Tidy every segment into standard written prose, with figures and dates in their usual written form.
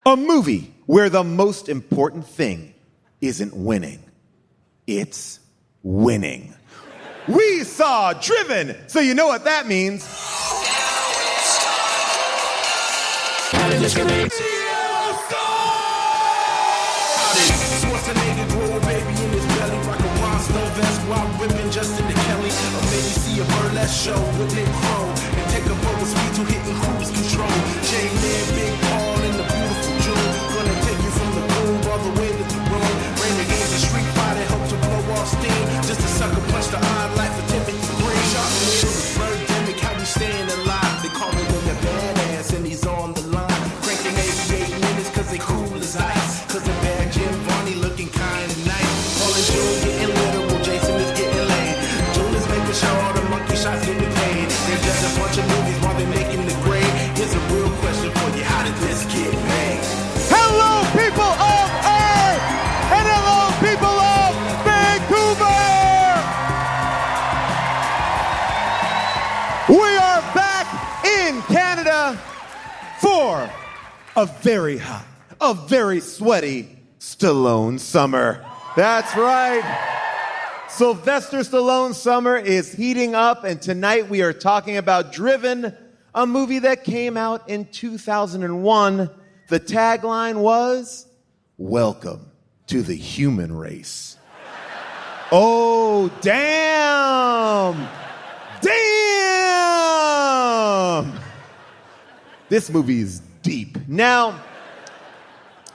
A movie where the most important thing isn't winning. It's winning. We saw Driven, so you know what that means. Just in the Kelly, or maybe see a burlesque show with Nick Crow and take a boat with speed to hitting cruise control. J-Man, Big Paul, and the beautiful June. Gonna take you from the groove all the way to the room. Renegades and Street Fighter help to blow off steam. Just a sucker punch the odd life for Timothy Green. Shot me in the birdemic, how we staying alive. They call me the badass, and he's on the line. Cranking 88 minutes, cause they cool as ice. Cause the bad Jim Varney looking kinda nice. All the June getting literal, Jason is getting laid. June is making sure all the monkey shots getting paid. They're just a bunch of movies while they're making the grade. Here's a real question for you, how did this get made? Hello, people of Earth! And hello, people of Vancouver! We are back in Canada for a very hot, a very sweaty Stallone summer. That's right. Sylvester Stallone's summer is heating up, and tonight we are talking about Driven, a movie that came out in 2001. The tagline was, "Welcome to the human race." Oh, damn! Damn! This movie is deep. Now,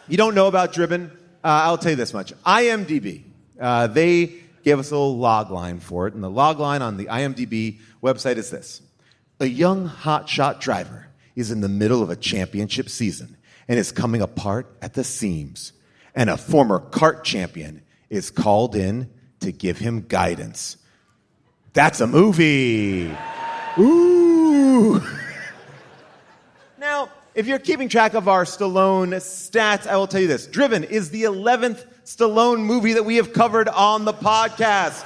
you don't know about Driven? I'll tell you this much. IMDb, they gave us a little logline for it, and the logline on the IMDb website is this. A young hotshot driver is in the middle of a championship season and is coming apart at the seams, and a former kart champion is called in to give him guidance. That's a movie. Ooh. Now, if you're keeping track of our Stallone stats, I will tell you this. Driven is the 11th Stallone movie that we have covered on the podcast.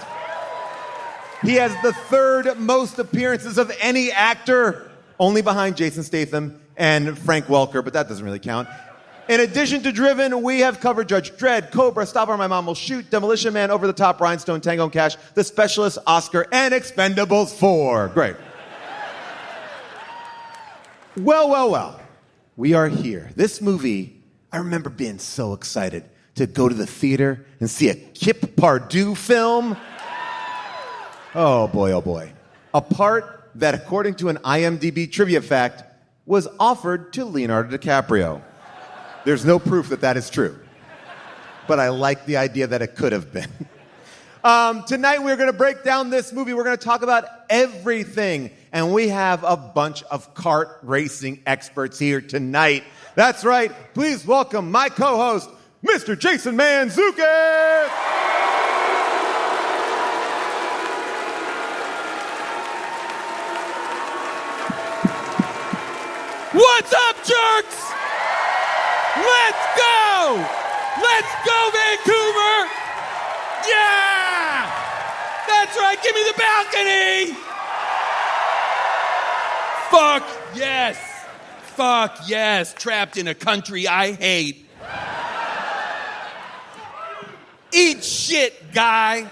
He has the third most appearances of any actor, only behind Jason Statham and Frank Welker, but that doesn't really count. In addition to Driven, we have covered Judge Dredd, Cobra, Stop or My Mom Will Shoot, Demolition Man, Over the Top, Rhinestone, Tango and Cash, The Specialist, Oscar, and Expendables 4. Great. Well. We are here. This movie, I remember being so excited to go to the theater and see a Kip Pardue film. Oh boy. A part that, according to an IMDb trivia fact, was offered to Leonardo DiCaprio. There's no proof that that is true. But I like the idea that it could have been. Tonight we're going to break down this movie. We're going to talk about everything. And we have a bunch of kart racing experts here tonight. That's right. Please welcome my co-host, Mr. Jason Mantzoukas. What's up, jerks? Let's go! Let's go, Vancouver! Yeah! That's right, give me the balcony! Fuck yes, trapped in a country I hate. Eat shit, guy,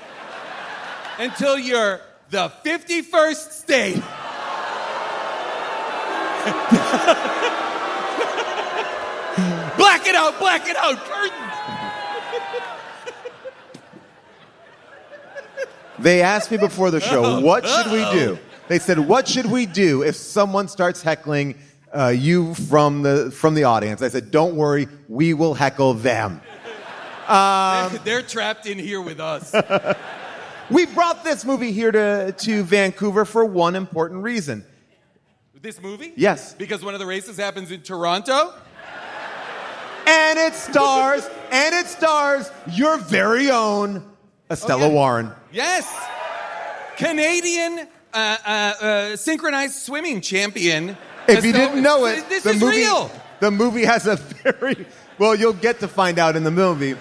until you're the 51st state. Black it out, curtains. They asked me before the show, what should we do? They said, what should we do if someone starts heckling you from the audience? I said, don't worry, we will heckle them. They're trapped in here with us. We brought this movie here to Vancouver for one important reason. This movie? Yes. Because one of the races happens in Toronto? And it stars your very own Estella Warren. Yes. Canadian synchronized swimming champion. If you didn't know it, this is real. The movie has a very, well, you'll get to find out in the movie.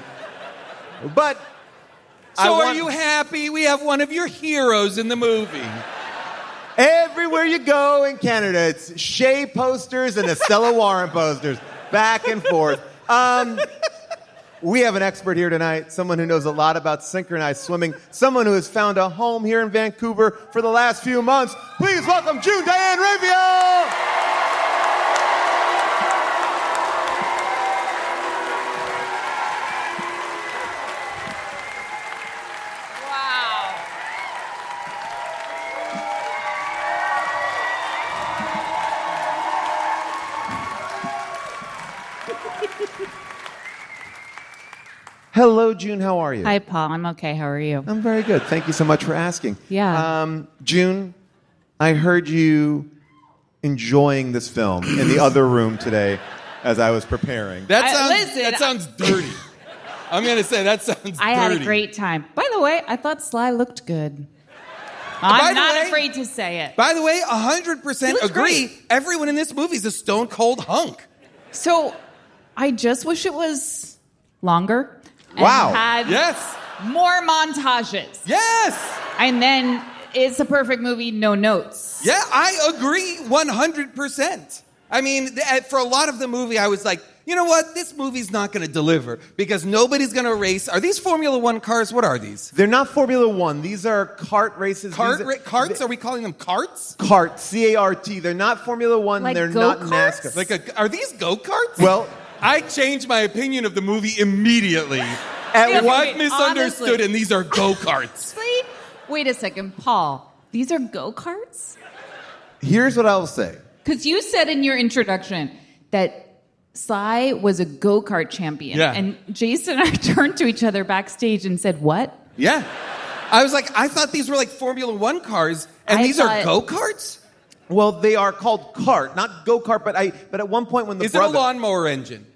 But are you happy? We have one of your heroes in the movie. Everywhere you go in Canada, it's Shea posters and Estella Warren posters. back and forth. We have an expert here tonight, someone who knows a lot about synchronized swimming, someone who has found a home here in Vancouver for the last few months. Please welcome June Diane Raphael! Wow. Hello, June. How are you? Hi, Paul. I'm okay. How are you? I'm very good. Thank you so much for asking. Yeah. June, I heard you enjoying this film in the other room today as I was preparing. That sounds dirty. I'm going to say that sounds dirty. I had a great time. By the way, I thought Sly looked good. I'm not afraid to say it. By the way, 100% agree. Great. Everyone in this movie is a stone cold hunk. So, I just wish it was longer. And Wow. had Yes. more montages. Yes. And then it's a perfect movie, no notes. Yeah, I agree 100%. I mean, for a lot of the movie, I was like, you know what? This movie's not going to deliver because nobody's going to race. Are these Formula One cars? What are these? They're not Formula One. These are kart races. Carts? Are we calling them carts? Cart, C-A-R-T. They're not Formula One. Like They're not go-karts? NASCAR. Are these go-karts? Well, I changed my opinion of the movie immediately. at What wait, misunderstood, honestly. and these are go-karts. Wait a second, Paul. These are go-karts? here's what I'll say. Because you said in your introduction that Sly was a go-kart champion. Yeah. And Jason and I turned to each other backstage and said, what? Yeah. I was like, I thought these were like Formula One cars, and I these are thought- go-karts? Well, they are called cart, not go-kart, but at one point when the Is it a lawnmower engine?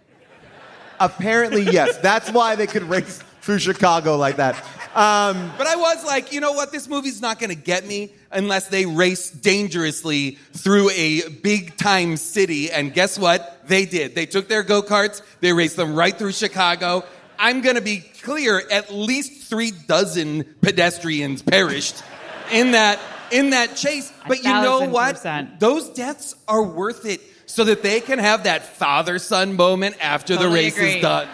Apparently, yes. That's why they could race through Chicago like that. But I was like, you know what? This movie's not going to get me unless they race dangerously through a big-time city. And guess what? They did. They took their go-karts. They raced them right through Chicago. I'm going to be clear. At least 36 pedestrians perished in that chase. But you know what? 1,000%. Those deaths are worth it so that they can have that father-son moment after the Totally race agree. is done.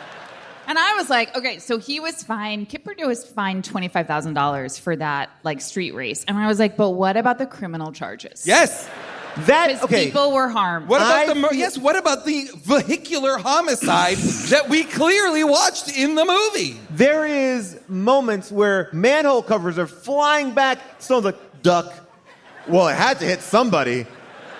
And I was like, okay, so he was fined, Kip Purdue was fined $25,000 for that, like, street race. And I was like, but what about the criminal charges? Yes. Because people were harmed. What about the vehicular homicide that we clearly watched in the movie? There is moments where manhole covers are flying back. Someone's like, duck. Well, it had to hit somebody.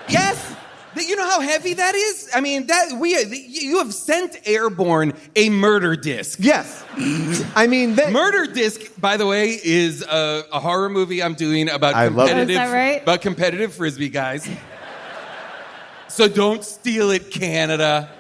Yes. You know how heavy that is? I mean, you have sent airborne a murder disc. Yes. I mean, Murder Disc, by the way, is a horror movie I'm doing about I love it. Is that right? about competitive frisbee guys. So don't steal it, Canada.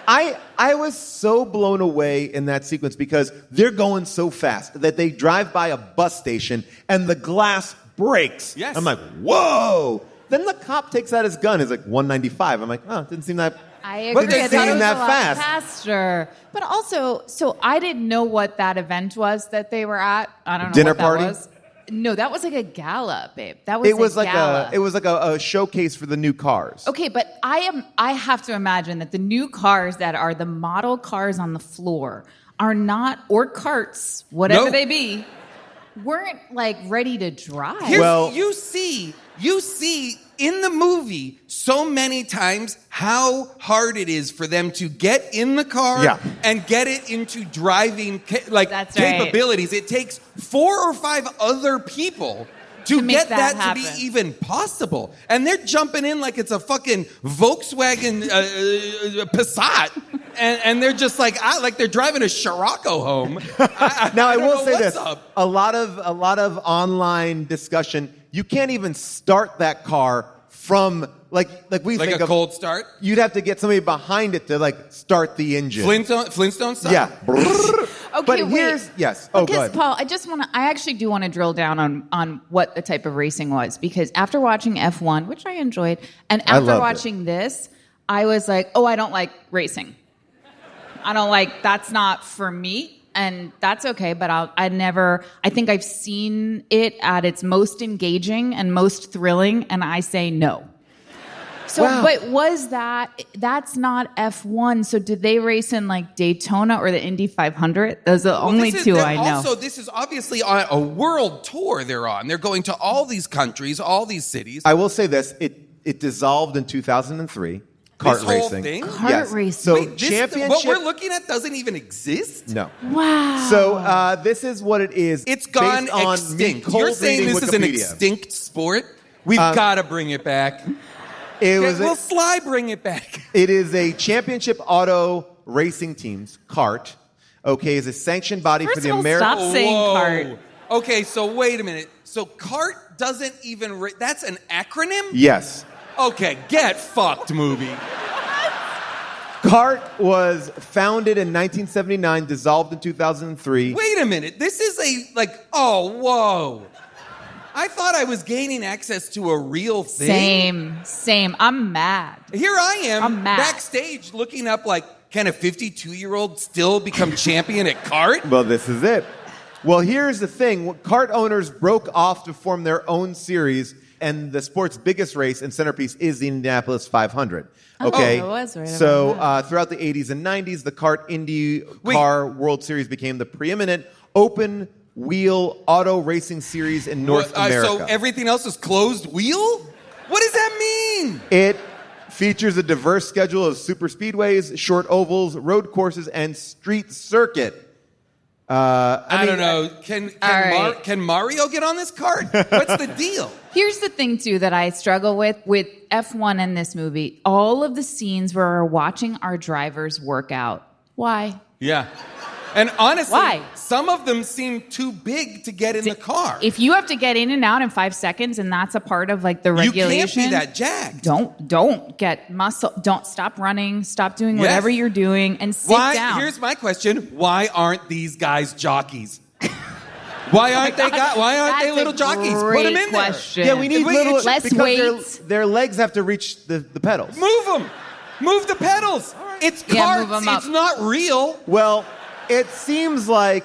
I was so blown away in that sequence because they're going so fast that they drive by a bus station and the glass breaks. Yes. I'm like, whoa. Then the cop takes out his gun. He's like, 195. I'm like, oh, didn't seem that... I agree. But they're I thought it saying was that a lot fast. faster. But also, so I didn't know what that event was that they were at. I don't know Dinner what that party? was. No, that was like a gala, babe. That was It was a gala. like a showcase for the new cars. Okay, but I have to imagine that the new cars that are the model cars on the floor are not, or carts, whatever No. they be, weren't like ready to drive. You see in the movie so many times how hard it is for them to get in the car and get it into driving That's right. capabilities. It takes 4 or 5 other people to make get that that to be happen. even possible. And they're jumping in like it's a fucking Volkswagen Passat. And they're just like they're driving a Scirocco home. Now I don't will know say what's this: up. a lot of online discussion. You can't even start that car from like we Like think a of cold start? You'd have to get somebody behind it to like start the engine. Flintstone style? Yeah. Okay, But wait. here's yes. Oh, go Because ahead. Paul, I actually do want to drill down on what the type of racing was, because after watching F1, which I enjoyed, and I after loved watching this, I was like, oh, I don't like racing. That's not for me. And that's okay, but I think I've seen it at its most engaging and most thrilling, and I say no. So, but that's not F1. So did they race in like Daytona or the Indy 500? Those are the only two I know. Also, this is obviously on a world tour they're on. They're going to all these countries, all these cities. I will say this. It dissolved in 2003. Kart This whole racing. thing? Kart racing. So Wait, championship. what we're looking at doesn't even exist? No. Wow. So this is what it is. It's gone based on extinct. me You're saying cold this is an reading Wikipedia. extinct sport? We've got to bring it back. Will Sly bring it back? It is a championship auto racing teams, CART. Okay, is a sanctioned body First for the of all, American. stop saying CART. Okay, so wait a minute. So CART doesn't even... that's an acronym? Yes. Okay, get fucked, movie. CART was founded in 1979, dissolved in 2003. Wait a minute. This is whoa. I thought I was gaining access to a real thing. Same. I'm mad. Here I am I'm mad. backstage looking up can a 52-year-old still become champion at CART? Well, this is it. Well, here's the thing. CART owners broke off to form their own series, and the sport's biggest race and centerpiece is the Indianapolis 500. Okay? Oh, it was right So about throughout the 80s and 90s, the CART Indy Car World Series became the preeminent open-wheel auto racing series in North America. So everything else is closed wheel? What does that mean? It features a diverse schedule of super speedways, short ovals, road courses, and street circuit. I don't know. right. Can Mario get on this cart? What's the deal? Here's the thing, too, that I struggle with F1 in this movie. All of the scenes where we're watching our drivers work out. Why? Yeah. And honestly, Why? some of them seem too big to get in the car. If you have to get in and out in 5 seconds, and that's a part of the regulation, you can't be that jacked. Don't get muscle. Don't stop running. Stop doing whatever you're doing and sit down. Here's my question: why aren't these guys jockeys? Why aren't they little jockeys? Put them in question. Yeah, we need little less because weight. their legs have to reach the pedals. Move them. Move the pedals. It's Yeah, move carts. 'em up. It's not real. Well, it seems like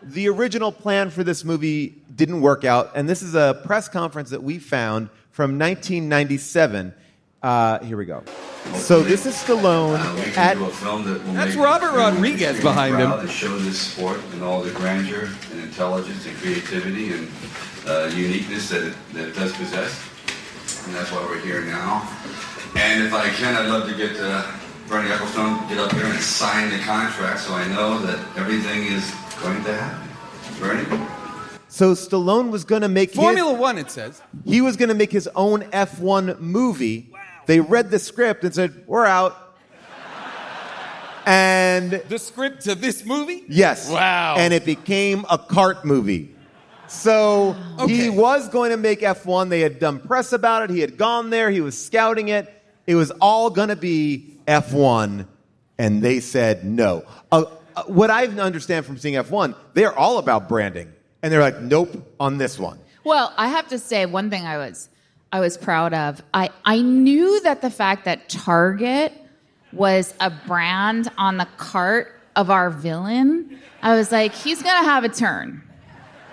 the original plan for this movie didn't work out, and this is a press conference that we found from 1997. Here we go. So this is Stallone at... That's Robert Rodriguez behind him. To show this sport and all the grandeur and intelligence and creativity and uniqueness that it does possess. And that's why we're here now. And if I can, I'd love to get Bernie Ecclestone get up here and sign the contract so I know that everything is going to happen. Bernie? So Stallone was going to make Formula One, it says. He was going to make his own F1 movie. Wow. They read the script and said, we're out. And... The script to this movie? Yes. Wow. And it became a kart movie. So he was going to make F1. They had done press about it. He had gone there. He was scouting it. It was all going to be F1. And they said no. What I understand from seeing F1, they're all about branding. And they're like, nope, on this one. Well, I have to say one thing I was proud of. I knew that the fact that Target was a brand on the cart of our villain, I was like, he's going to have a turn.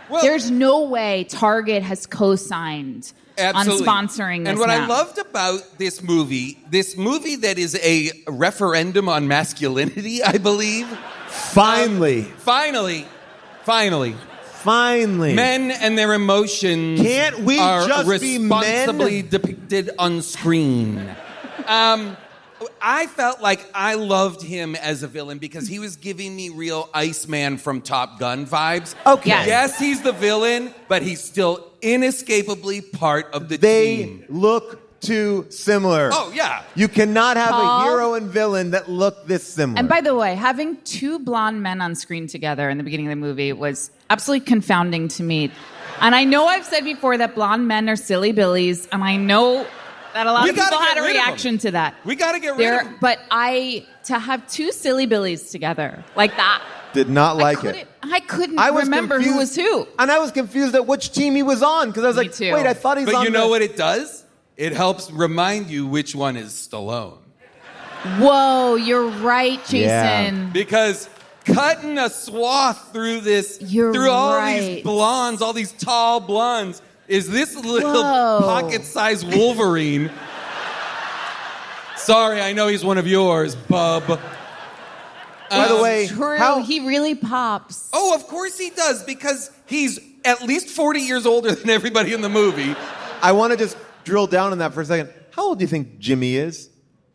Well, there's no way Target has co-signed absolutely. on sponsoring this. And what now. I loved about this movie that is a referendum on masculinity, I believe. Finally. Men and their emotions Can't we are just be responsibly men? depicted on screen. I felt like I loved him as a villain because he was giving me real Iceman from Top Gun vibes. Okay. Yes, he's the villain, but he's still inescapably part of the They team. look too similar. Oh, yeah. You cannot have Paul? a hero and villain that look this similar. And by the way, having two blonde men on screen together in the beginning of the movie was absolutely confounding to me. And I know I've said before that blonde men are silly billies, and I know that a lot of people had a reaction to that. We got to get rid of them. But to have two silly billies together like that. Did not like it. I couldn't I was remember who was confused. who. And I was confused at which team he was on because I was Me like, too. wait, I thought he's on But you know the... what it does? It helps remind you which one is Stallone. Whoa, you're right, Jason. Yeah. Because cutting a swath through all these blondes, all these tall blondes, is this little Whoa. pocket-sized Wolverine Sorry, I know he's one of yours, bub. By the way, True, he really pops. Oh, of course he does, because he's at least 40 years older than everybody in the movie. I want to just drill down on that for a second. How old do you think Jimmy is?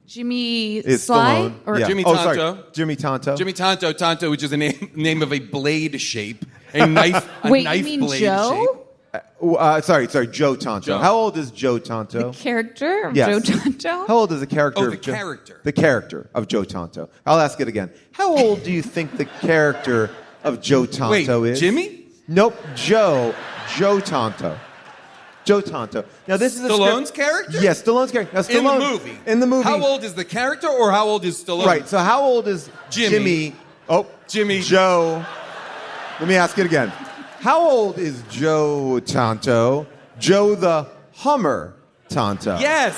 Jimmy Is Sly? Stallone. Or Yeah. Jimmy Oh, Tonto. sorry. Jimmy Tonto. Jimmy Tonto, which is a name of a blade shape. A knife, Wait, knife you mean blade Joe? shape. Sorry, Joe Tonto. Joe. How old is Joe Tonto? The character of Yes. Joe Tonto? How old is the character Oh, of the Joe? character. The character of Joe Tonto. I'll ask it again. How old do you think the character of Joe Tonto Wait, is? Jimmy? Nope, Joe Tonto. Joe Tonto. Now this is a Stallone's script- character? Yes, Stallone's character. Now, In the Stallone- movie. In the movie. How old is the character, or how old is Stallone? Right. So how old is Jimmy. Jimmy. Joe. Let me ask it again. How old is Joe Tonto? Joe the Hummer Tonto. Yes.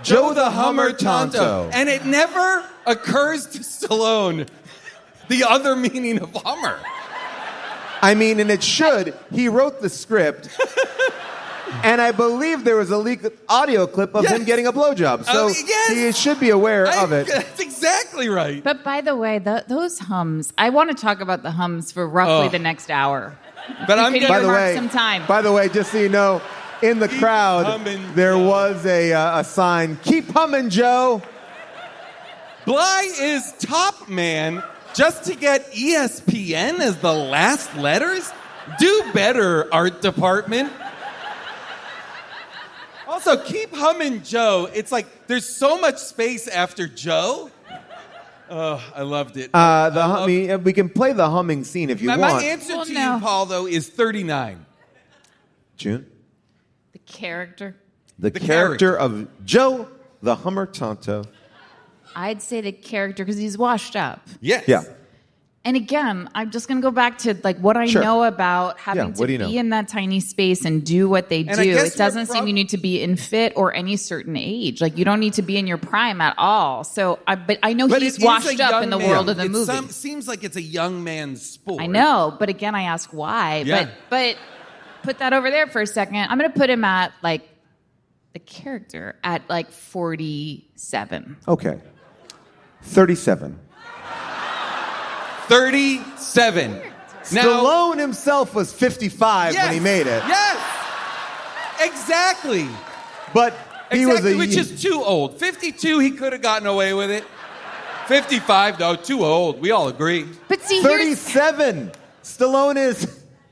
Joe the Hummer Tonto. And it never occurs to Stallone the other meaning of Hummer. I mean, and it should. He wrote the script. And I believe there was a leaked audio clip of Yes. him getting a blowjob. So yes. he should be aware of it. That's exactly right. But by the way, those hums, I want to talk about the hums for roughly the next hour. But I'm could gonna- By the Mark way, some time. by the way, just so you know, in the crowd, humming, there Joe. was a sign, "Keep humming, Joe." Bly is top man just to get ESPN as the last letters? Do better, art department. Also, keep humming Joe. It's like there's so much space after Joe. Oh, I loved it. We can play the humming scene if you my want. answer Well, to no. you, Paul, though, is 39. June, The character. the The character of Joe the Hummer Tonto. I'd say the character because he's washed up. Yes. Yeah. And again, I'm just going to go back to like what I Sure. know about having Yeah, what to do you be know? in that tiny space and do what they And I do. guess It doesn't we're seem you need to be in fit or any certain age. Like you don't need to be in your prime at all. So, but I know But he's it is washed a up young in the man. world of the It movie. seems like it's a young man's sport. I know, but again, I ask why. Yeah. But put that over there for a second. I'm going to put him at like the character at like 47. Okay. 37. 37. Now, Stallone himself was 55 when he made it. Yes. Exactly. But he was Exactly, a which is too old. 52, he could have gotten away with it. 55, though, too old. We all agree. But see, here's 37. Stallone is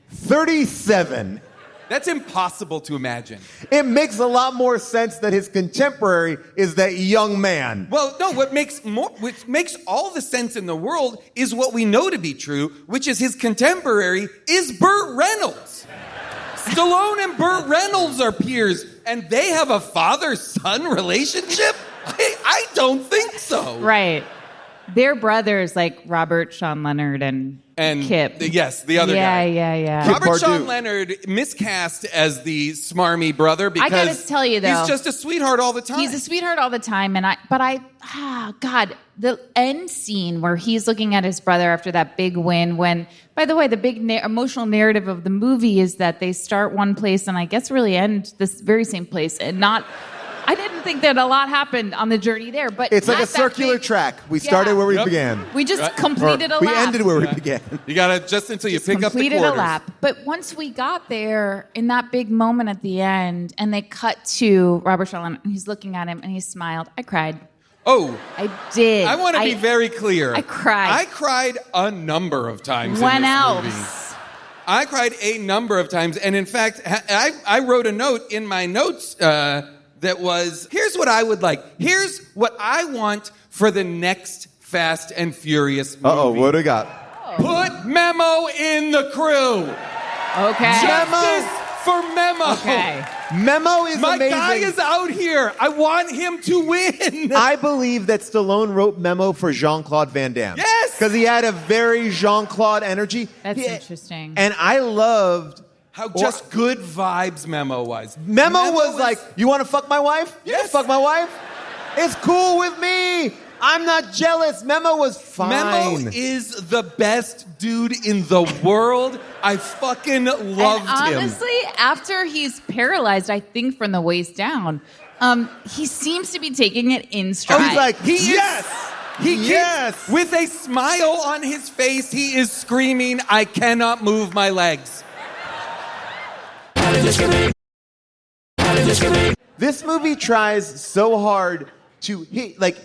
37. That's impossible to imagine. It makes a lot more sense that his contemporary is that young man. Well, no, what makes all the sense in the world is what we know to be true, which is his contemporary is Burt Reynolds. Stallone and Burt Reynolds are peers, and they have a father-son relationship? I don't think so. right. They're brothers like Robert, Sean Leonard, and Kip. Yes, the other guy. Yeah. Kip Robert Pardue. Sean Leonard miscast as the smarmy brother because gotta tell you, though, he's just a sweetheart all the time. He's a sweetheart all the time, God, the end scene where he's looking at his brother after that big win. When, by the way, the big emotional narrative of the movie is that they start one place and I guess really end this very same place, and not. I didn't think that a lot happened on the journey there, but It's like at a circular that big- track. We started where we Yep. began. We just Right. completed a we lap. ended where we began. You gotta just until you pick up the completed quarters. a lap. But once we got there in that big moment at the end, and they cut to Robert Shaw, and he's looking at him, and he smiled. I cried. Oh, I did. I want to be very clear. I cried. I cried a number of times. When in this else? movie. I cried a number of times, and in fact, I wrote a note in my notes that was, here's what I would like. Here's what I want for the next Fast and Furious movie. Uh-oh, what do we got? Put Memo in the crew. Okay. Justice for Memo. Okay. Memo is My amazing. guy is out here. I want him to win. I believe that Stallone wrote Memo for Jean-Claude Van Damme. Yes! Because he had a very Jean-Claude energy. That's He- interesting. And I loved... How just good vibes Memo was. Memo was like, you want to fuck my wife? You Yes. can fuck my wife? It's cool with me. I'm not jealous. Memo was fine. Memo is the best dude in the world. I fucking loved and him. honestly, after he's paralyzed, I think from the waist down, He seems to be taking it in stride. Oh, he's like, He is- yes! Yes. With a smile on his face, he is screaming, I cannot move my legs. This movie tries so hard to hit, like,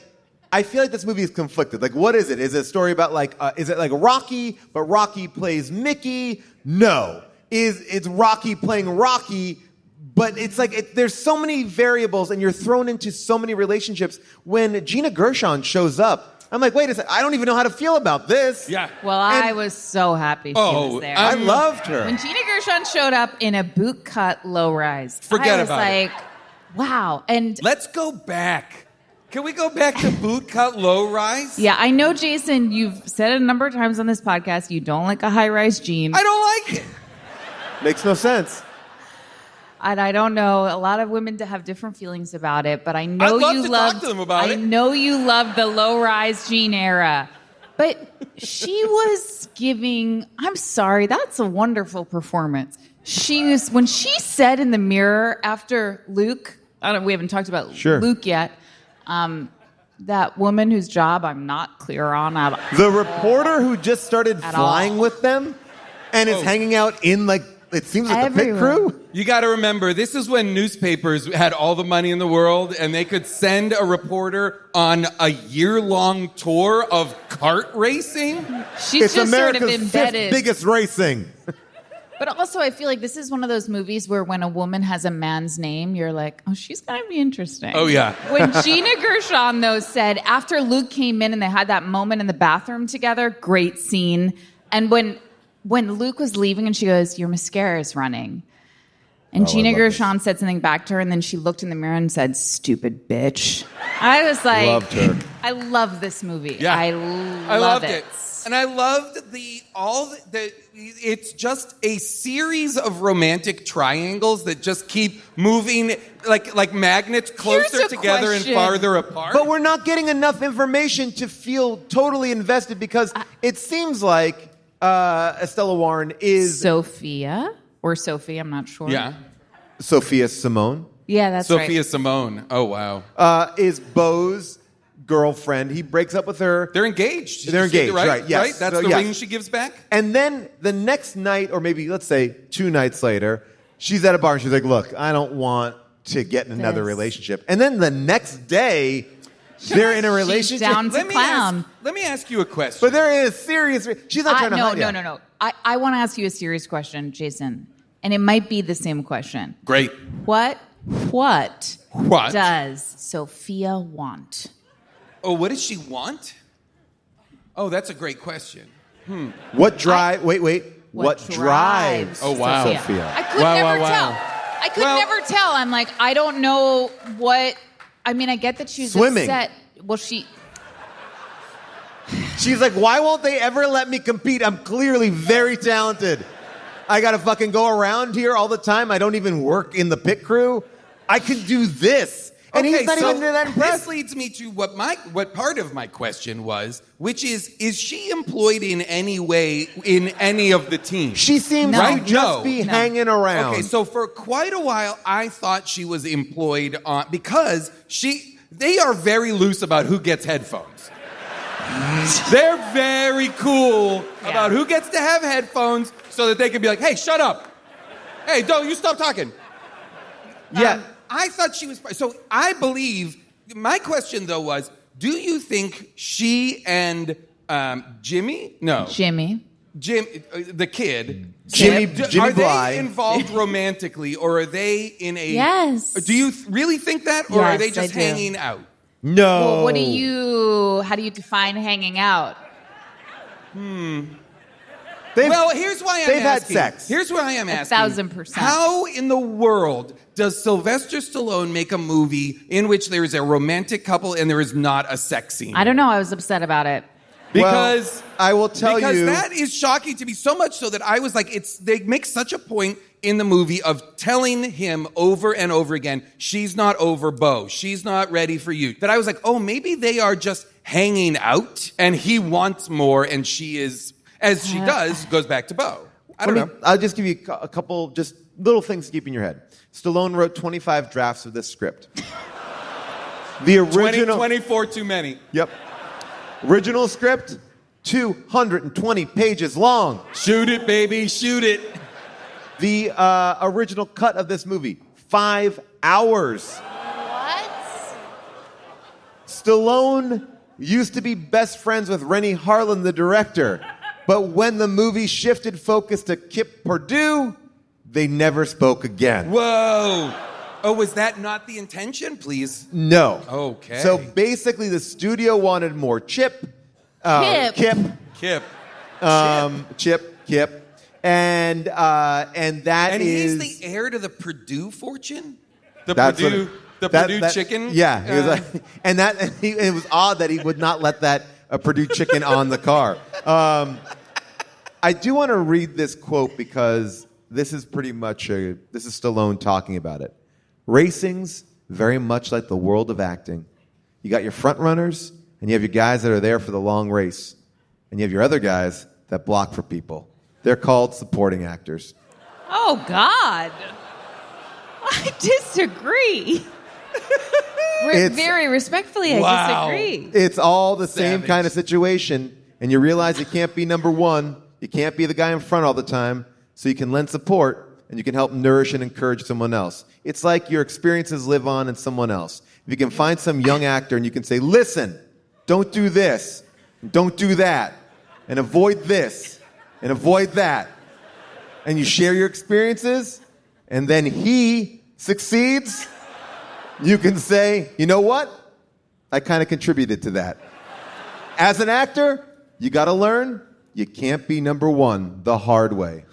I feel like this movie is conflicted. Like, what is it? Is it a story about, like, is it like Rocky, but Rocky plays Mickey? No. It's Rocky playing Rocky, but it's like, there's so many variables and you're thrown into so many relationships. When Gina Gershon shows up, I'm like, wait a second, I don't even know how to feel about this. Yeah. Well, I was so happy she was there. I loved her. When Gina Gershon showed up in a bootcut low-rise, Forget I was about it. like, wow. And Let's go back. Can we go back to bootcut low rise? yeah, I know, Jason, you've said it a number of times on this podcast, you don't like a high-rise jean. I don't like it. Makes no sense. And I don't know, a lot of women have different feelings about it, but I know I'd love you to loved, talk to them about I it. know you loved the low-rise jean era. But she was giving, I'm sorry, that's a wonderful performance. When she said in the mirror after Luke, we haven't talked about Luke yet, that woman whose job I'm not clear on. The reporter who just started flying all. with them and is hanging out in, like, it seems like the pit crew. You got to remember, this is when newspapers had all the money in the world and they could send a reporter on a year-long tour of kart racing. She's It's just America's sort of embedded. fifth biggest racing. But also, I feel like this is one of those movies where when a woman has a man's name, you're like, oh, she's going to be interesting. Oh, yeah. When Gina Gershon, though, said, after Luke came in and they had that moment in the bathroom together, great scene. And when Luke was leaving and she goes, your mascara is running. And Gina Gershon said something back to her, and then she looked in the mirror and said, stupid bitch. I was like, Loved her. I love this movie. Yeah. I loved it. And I loved it's just a series of romantic triangles that just keep moving like magnets closer Here's a together question. and farther apart. But we're not getting enough information to feel totally invested because it seems like Estella Warren is Sophia or Sophie, I'm not sure. yeah. Sophia Simone. Yeah, that's right. Sophia Simone. Oh, wow. Is Beau's girlfriend. He breaks up with her. They're engaged. They're engaged, right? right, yes. Right? That's So, the yes. ring she gives back? And then the next night, or maybe let's say 2 nights later, she's at a bar and she's like, look, I don't want to get in another relationship. And then the next day, they're in a relationship. She's down to clown. Let me ask you a question. But there is serious. She's not trying to help you. No. I want to ask you a serious question, Jason. And it might be the same question. Great. What What? does Sophia want? Oh, what does she want? Oh, that's a great question. What drive? Wait. What drives? Oh, wow. Sophia. I could Wow, never wow, tell. wow. I could never tell. I'm like, I don't know what. I mean, I get that she's Swimming. upset. Well, She's like, why won't they ever let me compete? I'm clearly very talented. I got to fucking go around here all the time. I don't even work in the pit crew. I could do this. And he's not even that impressed. This leads me to what part of my question was, which is she employed in any way in any of the teams? She seems No. to just be hanging around. Okay, so for quite a while, I thought she was employed on because they are very loose about who gets headphones. They're very cool about who gets to have headphones so that they can be like, hey, shut up. Hey, don't you stop talking. Yeah. I thought she was... So I believe... My question, though, was, do you think she and Jimmy... No. Jimmy. The kid... Jimmy are Bly. they involved romantically, or are they in a... Yes. Do you really think that, or are Yes, they just I do. hanging out? No. Well, how do you define hanging out? Well, here's why I'm they've had asking. sex. Here's why I am asking. 1,000%. How in the world does Sylvester Stallone make a movie in which there is a romantic couple and there is not a sex scene? I don't know. I was upset about it. Because I will tell you. that is shocking to me, so much so that I was like, they make such a point in the movie of telling him over and over again, she's not over Beau, she's not ready for you. That I was like, oh, maybe they are just hanging out and he wants more and she is, as she does, goes back to Beau. I don't know. I'll just give you a couple just little things to keep in your head. Stallone wrote 25 drafts of this script. The original... 24 too many. Yep. Original script, 220 pages long. Shoot it, baby, shoot it. The original cut of this movie, 5 hours. What? Stallone used to be best friends with Renny Harlin, the director. But when the movie shifted focus to Kip Purdue, they never spoke again. Whoa. Oh, was that not the intention, please? No. Okay. So basically, the studio wanted more Chip. Kip. Kip. Chip. And that And is... he's the heir to the Purdue fortune? The That's what Purdue, it- Purdue chicken? Yeah. He was like, and it was odd that he would not let that Purdue chicken on the car. I do want to read this quote because this is pretty much this is Stallone talking about it. Racing's very much like the world of acting. You got your front runners, and you have your guys that are there for the long race. And you have your other guys that block for people. They're called supporting actors. Oh, God. I disagree. Very respectfully, I disagree. It's all the same Savage. kind of situation, and you realize you can't be number one. You can't be the guy in front all the time, so you can lend support, and you can help nourish and encourage someone else. It's like your experiences live on in someone else. If you can find some young actor and you can say, listen, don't do this, don't do that, and avoid this, and avoid that, and you share your experiences, and then he succeeds, you can say, you know what? I kind of contributed to that. As an actor, you got to learn you can't be number one the hard way.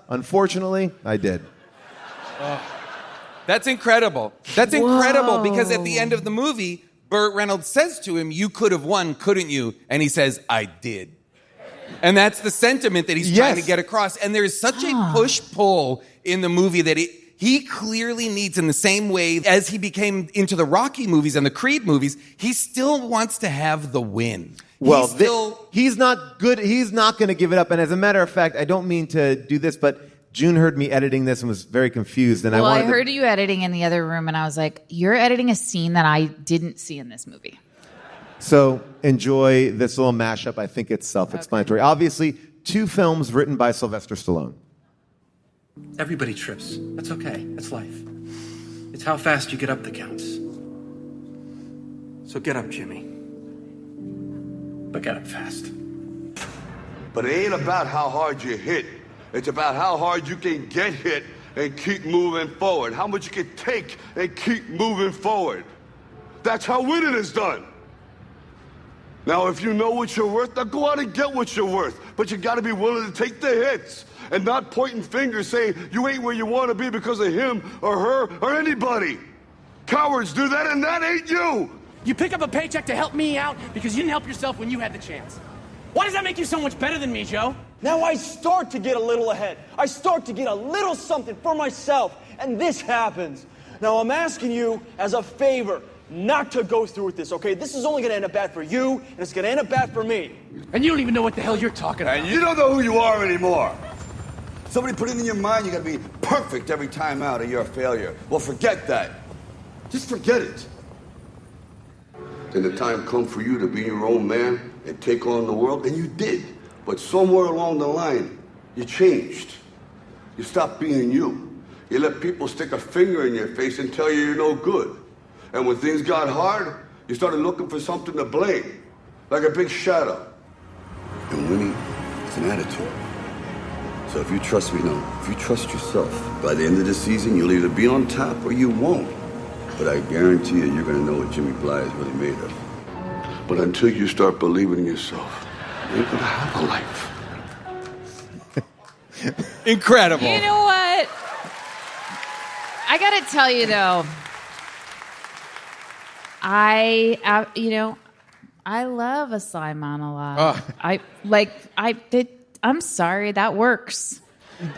Unfortunately, I did. That's incredible. That's incredible because at the end of the movie, Burt Reynolds says to him, you could have won, couldn't you? And he says, I did. And that's the sentiment that he's trying to get across. And there's such a push-pull in the movie that he clearly needs, in the same way as he became into the Rocky movies and the Creed movies, he still wants to have the win. Well, He's he's not good. He's not going to give it up. And as a matter of fact, I don't mean to do this, but June heard me editing this and was very confused. And I heard you editing in the other room, and I was like, you're editing a scene that I didn't see in this movie. So enjoy this little mashup. I think it's self-explanatory. Okay. Obviously, 2 films written by Sylvester Stallone. Everybody trips. That's okay. That's life. It's how fast you get up that counts. So get up, Jimmy. But get up fast. But it ain't about how hard you hit. It's about how hard you can get hit and keep moving forward. How much you can take and keep moving forward. That's how winning is done. Now, if you know what you're worth, now go out and get what you're worth. But you gotta be willing to take the hits and not pointing fingers saying you ain't where you wanna be because of him or her or anybody. Cowards do that, and that ain't you. You pick up a paycheck to help me out because you didn't help yourself when you had the chance. Why does that make you so much better than me, Joe? Now I start to get a little ahead. I start to get a little something for myself, and this happens. Now I'm asking you as a favor not to go through with this, okay? This is only gonna end up bad for you, and it's gonna end up bad for me. And you don't even know what the hell you're talking about. And you don't know who you are anymore. Somebody put it in your mind you gotta be perfect every time out or you're a failure. Well, forget that. Just forget it. Then the time come for you to be your own man and take on the world, and you did. But somewhere along the line, you changed. You stopped being you. You let people stick a finger in your face and tell you you're no good. And when things got hard, you started looking for something to blame, like a big shadow. And winning is an attitude. So if you trust me now, if you trust yourself, by the end of the season, you'll either be on top or you won't. But I guarantee you, you're gonna know what Jimmy Bly is really made of. But until you start believing in yourself, you ain't gonna have a life. Incredible. You know what? I gotta tell you though, I love a sly monologue. I'm sorry, that works.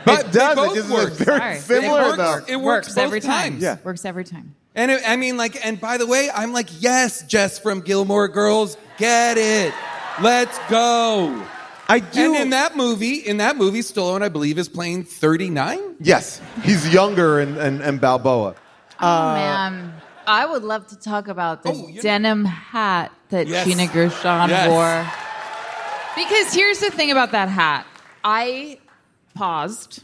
But it does. they both It just work. is very similar, though. It works every both time. times. Yeah. Works every time. And and by the way, I'm like, yes, Jess from Gilmore Girls, get it. Let's go. I do. And in that movie, Stallone, I believe, is playing 39. Yes, he's younger and Balboa. Man, I would love to talk about the denim hat that Yes. Gina Gershon wore. Because here's the thing about that hat. I paused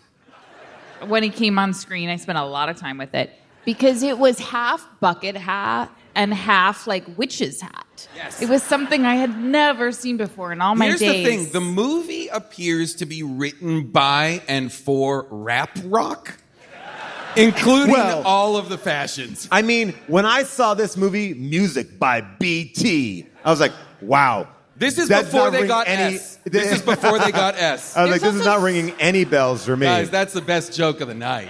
when he came on screen. I spent a lot of time with it because it was half bucket hat and half like witch's hat. Yes. It was something I had never seen before in all my days. Here's the thing. The movie appears to be written by and for rap rock, including all of the fashions. I mean, when I saw this movie, music by BT, I was like, wow. This is That's before not they ringing got any- S. This is before they got S. I was like, this is not ringing any bells for me. Guys, that's the best joke of the night.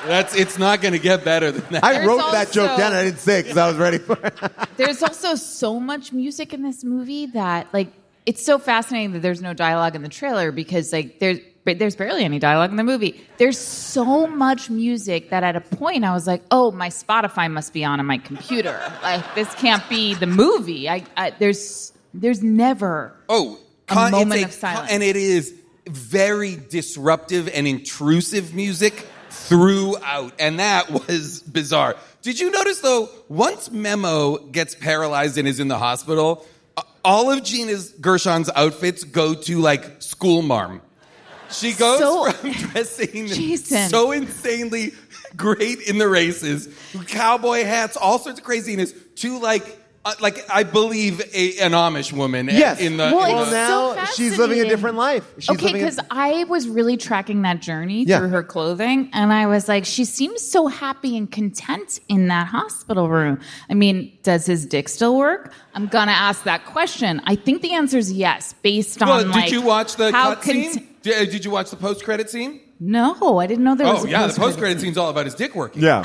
It's not going to get better than that. I wrote that joke down. I didn't say it because I was ready for it. There's also so much music in this movie that, like, it's so fascinating that there's no dialogue in the trailer because, like, there's barely any dialogue in the movie. There's so much music that at a point I was like, oh, my Spotify must be on my computer. Like, this can't be the movie. There's never a moment of silence. And it is very disruptive and intrusive music throughout. And that was bizarre. Did you notice, though, once Memo gets paralyzed and is in the hospital, all of Gina Gershon's outfits go to, like, school marm. She goes from dressing so insanely great in the races, cowboy hats, all sorts of craziness, to, like I believe an Amish woman. Yes. Well, now she's living a different life. Because I was really tracking that journey through her clothing, and I was like, she seems so happy and content in that hospital room. I mean, does his dick still work? I'm gonna ask that question. I think the answer is yes, based on did you watch the how cut scene? Did you watch the post-credit scene? No, I didn't know there was. The post-credit scene's all about his dick working. Yeah,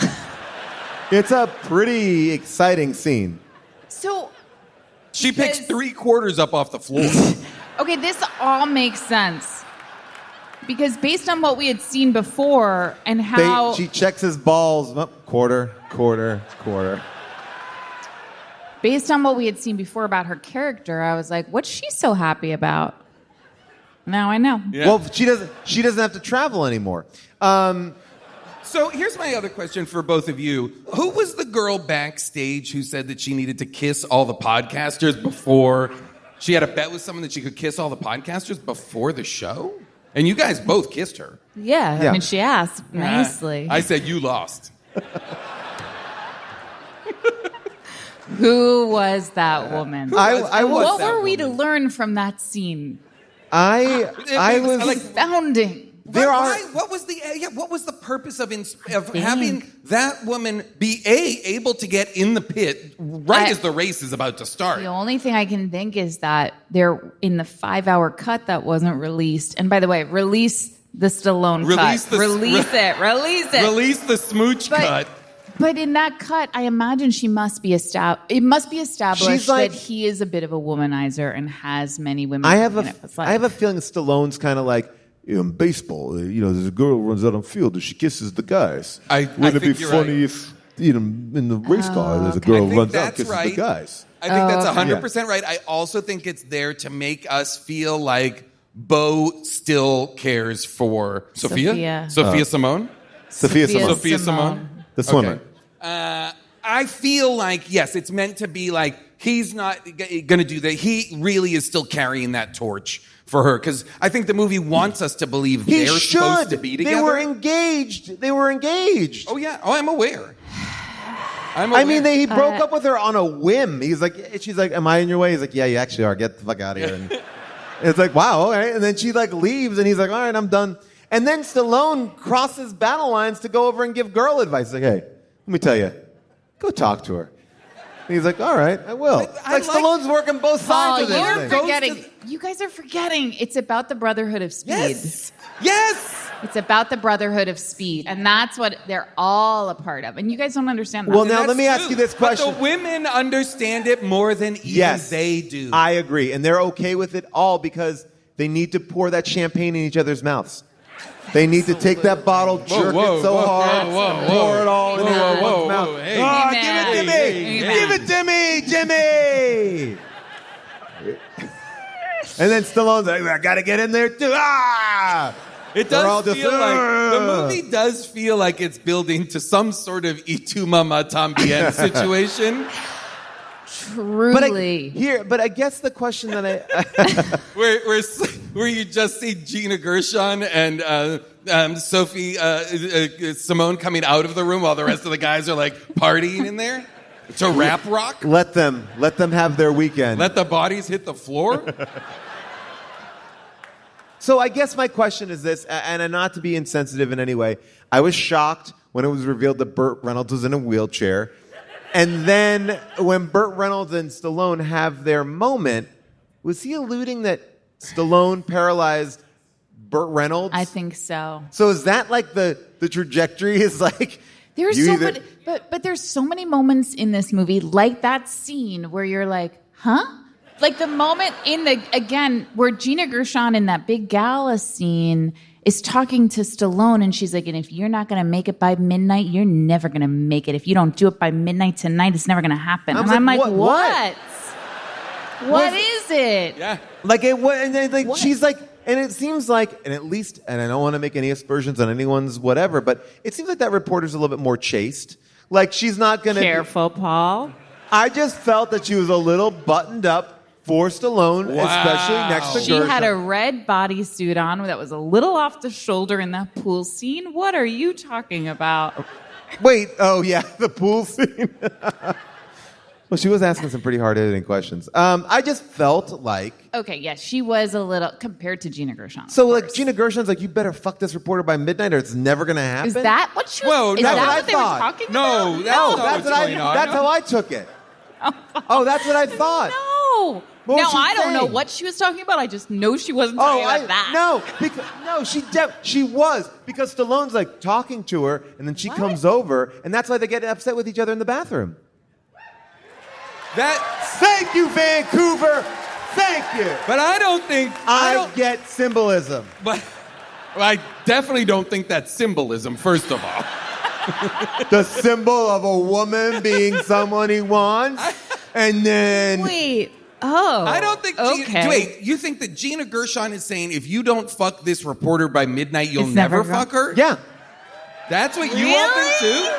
it's a pretty exciting scene. So she picks 3/4 up off the floor. Okay, this all makes sense. Because based on what we had seen before and how... She checks his balls. Quarter. Based on what we had seen before about her character, I was like, what's she so happy about? Now I know. Yeah. Well, she doesn't have to travel anymore. So here's my other question for both of you. Who was the girl backstage who said that she needed to kiss all the podcasters before... She had a bet with someone that she could kiss all the podcasters before the show? And you guys both kissed her. Yeah. I mean, she asked nicely. I said you lost. Who was that woman? What were we to woman? learn from that scene? I was astounding. What was the purpose of having that woman be able to get in the pit as the race is about to start? The only thing I can think is that they're in the 5-hour cut that wasn't released. And by the way, release the Stallone cut. Release it. Release the smooch cut. But in that cut, I imagine it must be established like, that he is a bit of a womanizer and has many women. I have a feeling Stallone's kind of like, in baseball, there's a girl who runs out on field and she kisses the guys. Wouldn't it be funny if, in the race car, there's a girl who runs out and kisses the guys? I think that's 100% right. I also think it's there to make us feel like Bo still cares for Sophia Simone? Sophia Simone. The swimmer. Okay. I feel like, yes, it's meant to be like, he's not going to do that. He really is still carrying that torch for her. Because I think the movie wants us to believe they're supposed to be together. They were engaged. Oh, yeah. Oh, I'm aware. I mean, he broke up with her on a whim. She's like, am I in your way? He's like, yeah, you actually are. Get the fuck out of here. And it's like, wow, all right. And then she leaves and he's like, all right, I'm done. And then Stallone crosses battle lines to go over and give girl advice. He's like, hey, let me tell you, go talk to her. And he's like, all right, I will. Stallone's working both sides of this. You guys are forgetting. It's about the Brotherhood of Speed. Yes. It's about the Brotherhood of Speed. And that's what they're all a part of. And you guys don't understand that. Well, now let me ask you this question. But the women understand it more than even they do. I agree. And they're okay with it all because they need to pour that champagne in each other's mouths. They need to take that bottle, jerk it so hard, pour it all in everyone's mouth. Give it to me, Jimmy! And then Stallone's like, I gotta get in there too. Ah! It They're all does just, feel like the movie does feel like it's building to some sort of Y tu mamá también situation. Truly. But I guess the question that I where you just see Gina Gershon and Sophie Simone coming out of the room while the rest of the guys are like partying in there to rap rock. let them have their weekend. Let the bodies hit the floor. So I guess my question is this, and not to be insensitive in any way, I was shocked when it was revealed that Burt Reynolds was in a wheelchair. And then when Burt Reynolds and Stallone have their moment, was he alluding that Stallone paralyzed Burt Reynolds? I think so. So is that like the trajectory is like... There's so many, but there's so many moments in this movie, like that scene where you're like, huh? Like the moment where Gina Gershon in that big gala scene is talking to Stallone, and she's like, and if you're not going to make it by midnight, you're never going to make it. If you don't do it by midnight tonight, it's never going to happen. I'm like, what? What is it? Yeah. Like it, and then like she's like, and it seems like, and at least, and I don't want to make any aspersions on anyone's whatever, but it seems like that reporter's a little bit more chaste. Like she's not going to... Careful, Paul. I just felt that she was a little buttoned up for Stallone, especially next to She Gershon. had a red bodysuit on that was a little off the shoulder in that pool scene. What are you talking about? Wait, oh yeah, the pool scene. Well, she was asking some pretty hard-hitting questions. I just felt like... Okay, yes, she was a little, compared to Gina Gershon. So, like, Gina Gershon's like, you better fuck this reporter by midnight or it's never going to happen? Is that what she was... Whoa, is no, that I what they thought. were talking No, about? that's That's how I took it. Oh, that's what I thought. No. What was Now, she I don't know saying? what she was talking about. I just know she wasn't talking about that. She was, because Stallone's like talking to her, and then she comes over, and that's why they get upset with each other in the bathroom. Thank you, Vancouver. Thank you. But I don't think I get symbolism. But I definitely don't think that's symbolism. First of all, The symbol of a woman being someone he wants, and then Wait. Oh. I don't think. Okay. Wait, you think that Gina Gershon is saying if you don't fuck this reporter by midnight, you'll It's never never fuck her? Yeah. That's what you all think too?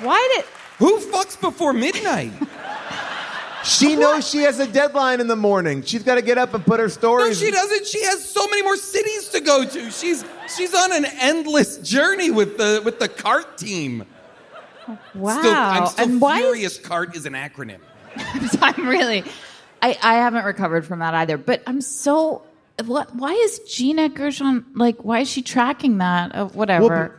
Why did... Who fucks before midnight? She knows she has a deadline in the morning. She's got to get up and put her No, stories. she doesn't. She has so many more cities to go to. She's on an endless journey with the CART team. Wow. I'm still and why furious. CART is an acronym. I'm really... I haven't recovered from that either. But I'm so... Why is Gina Gershon... Like, why is she tracking that? Whatever. Well,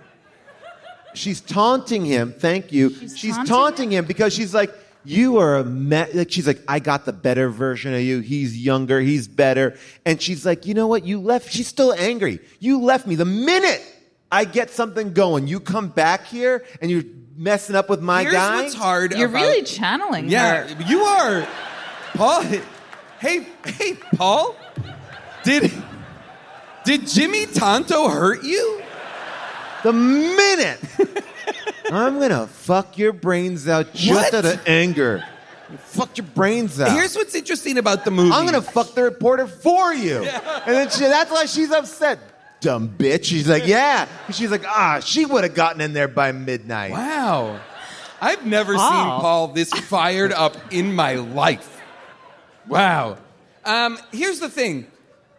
she's taunting him. Thank you. She's taunting him because she's like, you are a like. She's like, I got the better version of you. He's younger. He's better. And she's like, you know what? You left. She's still angry. You left me. The minute I get something going, you come back here and you're messing up with my Here's guy. what's hard. You're about, really channeling Yeah, her. you are, Paul. Hey, Paul. Did Jimmy Tonto hurt you? The minute I'm gonna fuck your brains out just What? out of anger. Fuck your brains out. Here's what's interesting about the movie. I'm gonna fuck the reporter for you. And then that's why she's upset. Dumb bitch. She's like, yeah. She's like, she would have gotten in there by midnight. Wow. I've never seen Paul this fired up in my life. Wow. Here's the thing.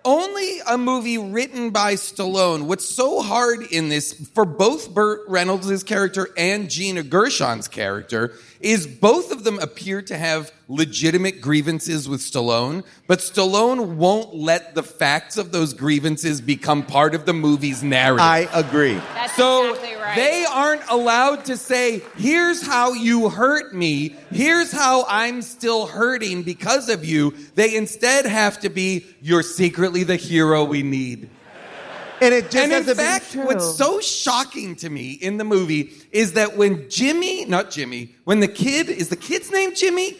Only a movie written by Stallone. What's so hard in this, for both Burt Reynolds' character and Gina Gershon's character, is both of them appear to have legitimate grievances with Stallone, but Stallone won't let the facts of those grievances become part of the movie's narrative. I agree. That's So exactly right. they aren't allowed to say, here's how you hurt me, here's how I'm still hurting because of you. They instead have to be, you're secretly the hero we need. And it just And has in to fact, be what's so shocking to me in the movie is that when when the kid, is the kid's name Jimmy?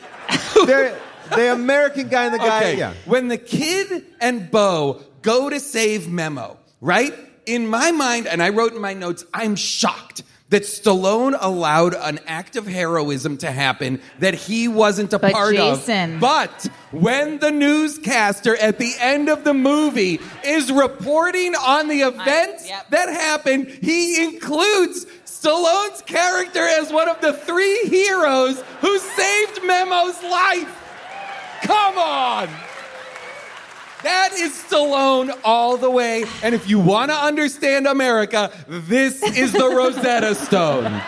the American guy and the guy, Okay. yeah. When the kid and Bo go to save Memo, right? In my mind, and I wrote in my notes, I'm shocked that Stallone allowed an act of heroism to happen that he wasn't a part Jason. of. But when the newscaster at the end of the movie is reporting on the events that happened, he includes Stallone's character as one of the 3 heroes who saved Memo's life. Come on! That is Stallone all the way. And if you want to understand America, this is the Rosetta Stone.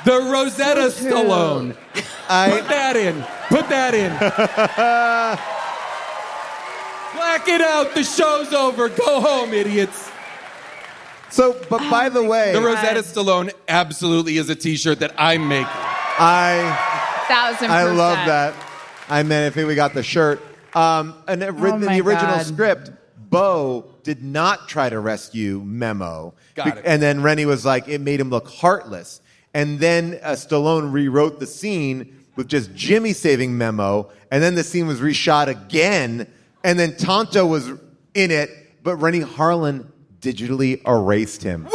The Rosetta Stallone. Put that in. Put that in. Black it out. The show's over. Go home, idiots. So, but by the way... The Rosetta Stallone absolutely is a t-shirt that I'm making. 1,000%. I love that. I meant if we got the shirt. In the original script, Bo did not try to rescue Memo. Got it. And then Renny was like, it made him look heartless. And then Stallone rewrote the scene with just Jimmy saving Memo. And then the scene was reshot again. And then Tonto was in it, but Renny Harlin digitally erased him. Whoa!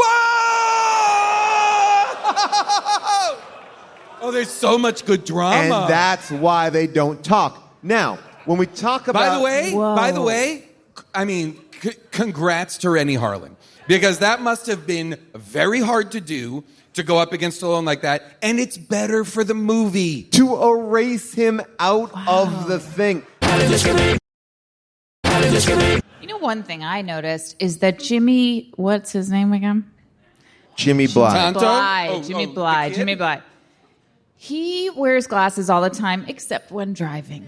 Oh, there's so much good drama. And that's why they don't talk. Now, when we talk about... By the way, I mean, congrats to Renny Harlin. Because that must have been very hard to do, to go up against Stallone like that. And it's better for the movie. To erase him out of the thing. You know, one thing I noticed is that Jimmy, what's his name again? Jimmy Blythe. Jimmy Blythe. He wears glasses all the time, except when driving.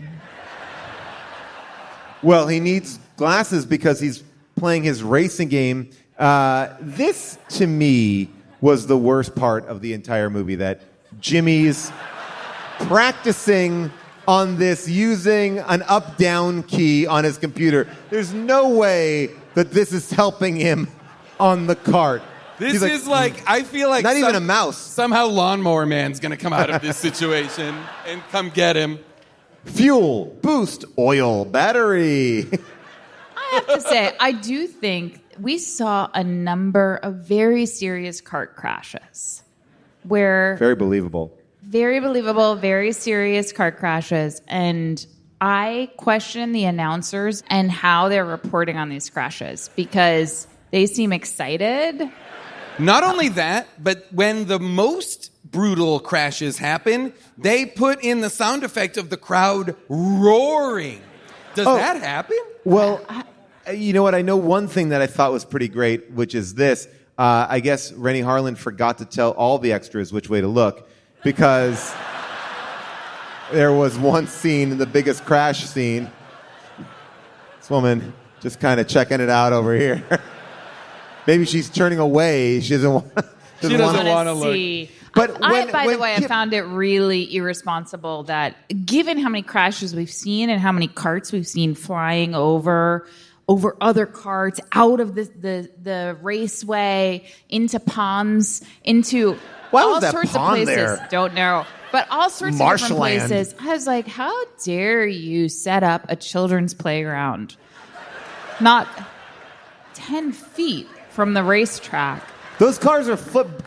Well, he needs glasses because he's playing his racing game. This, to me, was the worst part of the entire movie, that Jimmy's practicing on this using an up-down key on his computer. There's no way that this is helping him on the cart. This is like, I feel like... Not even a mouse. Somehow Lawnmower Man's going to come out of this situation and come get him. Fuel, boost, oil, battery. I have to say, I do think we saw a number of very serious cart crashes where... Very believable. Very believable, very serious cart crashes. And I question the announcers and how they're reporting on these crashes because they seem excited. Not only that, but when the most brutal crashes happen, they put in the sound effect of the crowd roaring. Does that happen? Well, you know what? I know one thing that I thought was pretty great, which is this. I guess Renny Harlin forgot to tell all the extras which way to look because there was one scene, in the biggest crash scene. This woman just kind of checking it out over here. Maybe she's turning away. She doesn't want to look. But by the way, I found it really irresponsible that given how many crashes we've seen and how many carts we've seen flying over other carts, out of the raceway, into ponds, into all sorts of places. There? Don't know. But all sorts of different places. I was like, how dare you set up a children's playground? Not 10 feet from the racetrack. Those cars are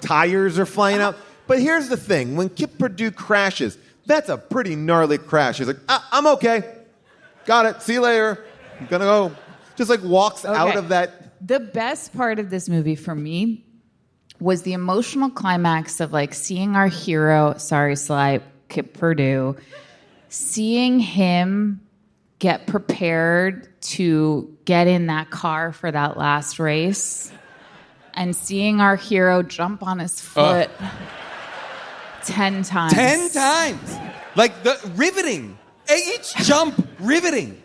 tires are flying out. But here's the thing. When Kip Perdue crashes, that's a pretty gnarly crash. He's like, I'm okay. Got it. See you later. I'm going to go. Just like walks out of that. The best part of this movie for me was the emotional climax of like seeing our hero, sorry, Sly, Kip Perdue, seeing him get prepared to get in that car for that last race and seeing our hero jump on his foot 10 times. 10 times. Like the riveting. Each jump, riveting.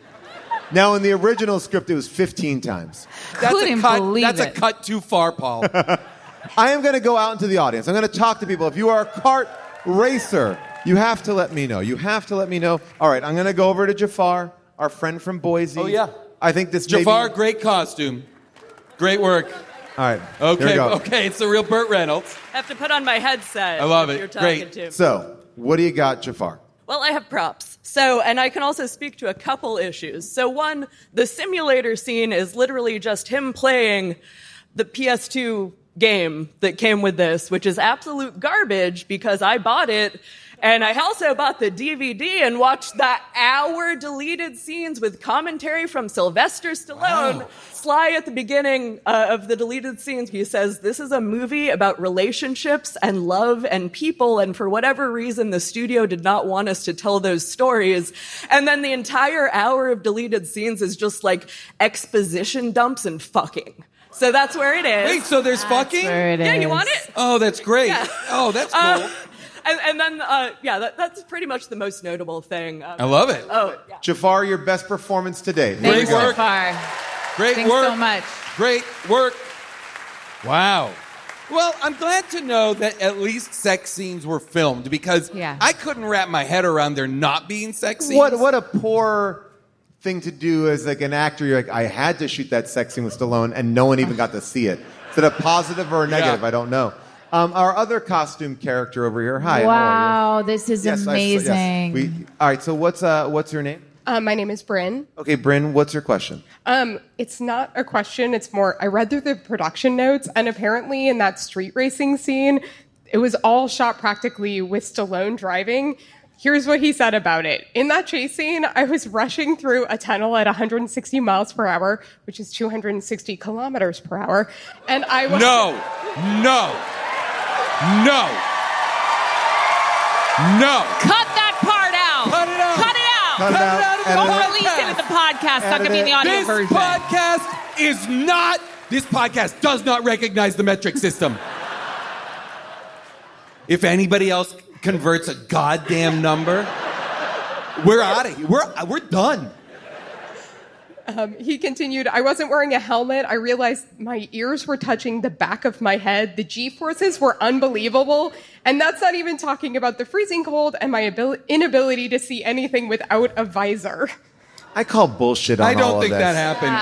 Now, in the original script, it was 15 times. That's a cut too far, Paul. I am going to go out into the audience. I'm going to talk to people. If you are a kart racer, you have to let me know. You have to let me know. All right, I'm going to go over to Jafar, our friend from Boise. Oh, yeah. I think this Jafar, great costume. Great work. All right. Okay, it's the real Burt Reynolds. I have to put on my headset. I love it. You're talking to. So, what do you got, Jafar? Well, I have props. So, and I can also speak to a couple issues. So one, the simulator scene is literally just him playing the PS2 game that came with this, which is absolute garbage because I bought it. And I also bought the DVD and watched the hour deleted scenes with commentary from Sylvester Stallone. Wow. Sly at the beginning of the deleted scenes, he says, this is a movie about relationships and love and people. And for whatever reason, the studio did not want us to tell those stories. And then the entire hour of deleted scenes is just like exposition dumps and fucking. So that's where it is. Wait, so there's fucking? Where it Yeah, is. you want it? Oh, that's great. Yeah. Oh, that's cool. And then, that's pretty much the most notable thing. I love it. Oh, yeah. Jafar, your best performance today. Thanks, Great work. Jafar. Great Thanks work. so much. Great work. Wow. Well, I'm glad to know that at least sex scenes were filmed because I couldn't wrap my head around there not being sex scenes. What a poor thing to do as like an actor. You're like, I had to shoot that sex scene with Stallone, and no one even got to see it. Is it a positive or a negative? Yeah. I don't know. Our other costume character over here. Hi. How are Wow, you? this is Yes, amazing. All right. So what's your name? My name is Bryn. Okay, Bryn. What's your question? It's not a question. It's more, I read through the production notes, and apparently in that street racing scene, it was all shot practically with Stallone driving. Here's what he said about it. In that chase scene, I was rushing through a tunnel at 160 miles per hour, which is 260 kilometers per hour. And I was... No. Cut that part out. Cut it out. Cut it out. Cut it out. of the Don't Edit it. release it in the podcast. It's not going to be in the audio This version. podcast does not recognize the metric system. If anybody else converts a goddamn number, we're out of here. We're done. He continued, I wasn't wearing a helmet. I realized my ears were touching the back of my head. The G-forces were unbelievable. And that's not even talking about the freezing cold and my inability to see anything without a visor. I call bullshit on all I of don't think this. that happened.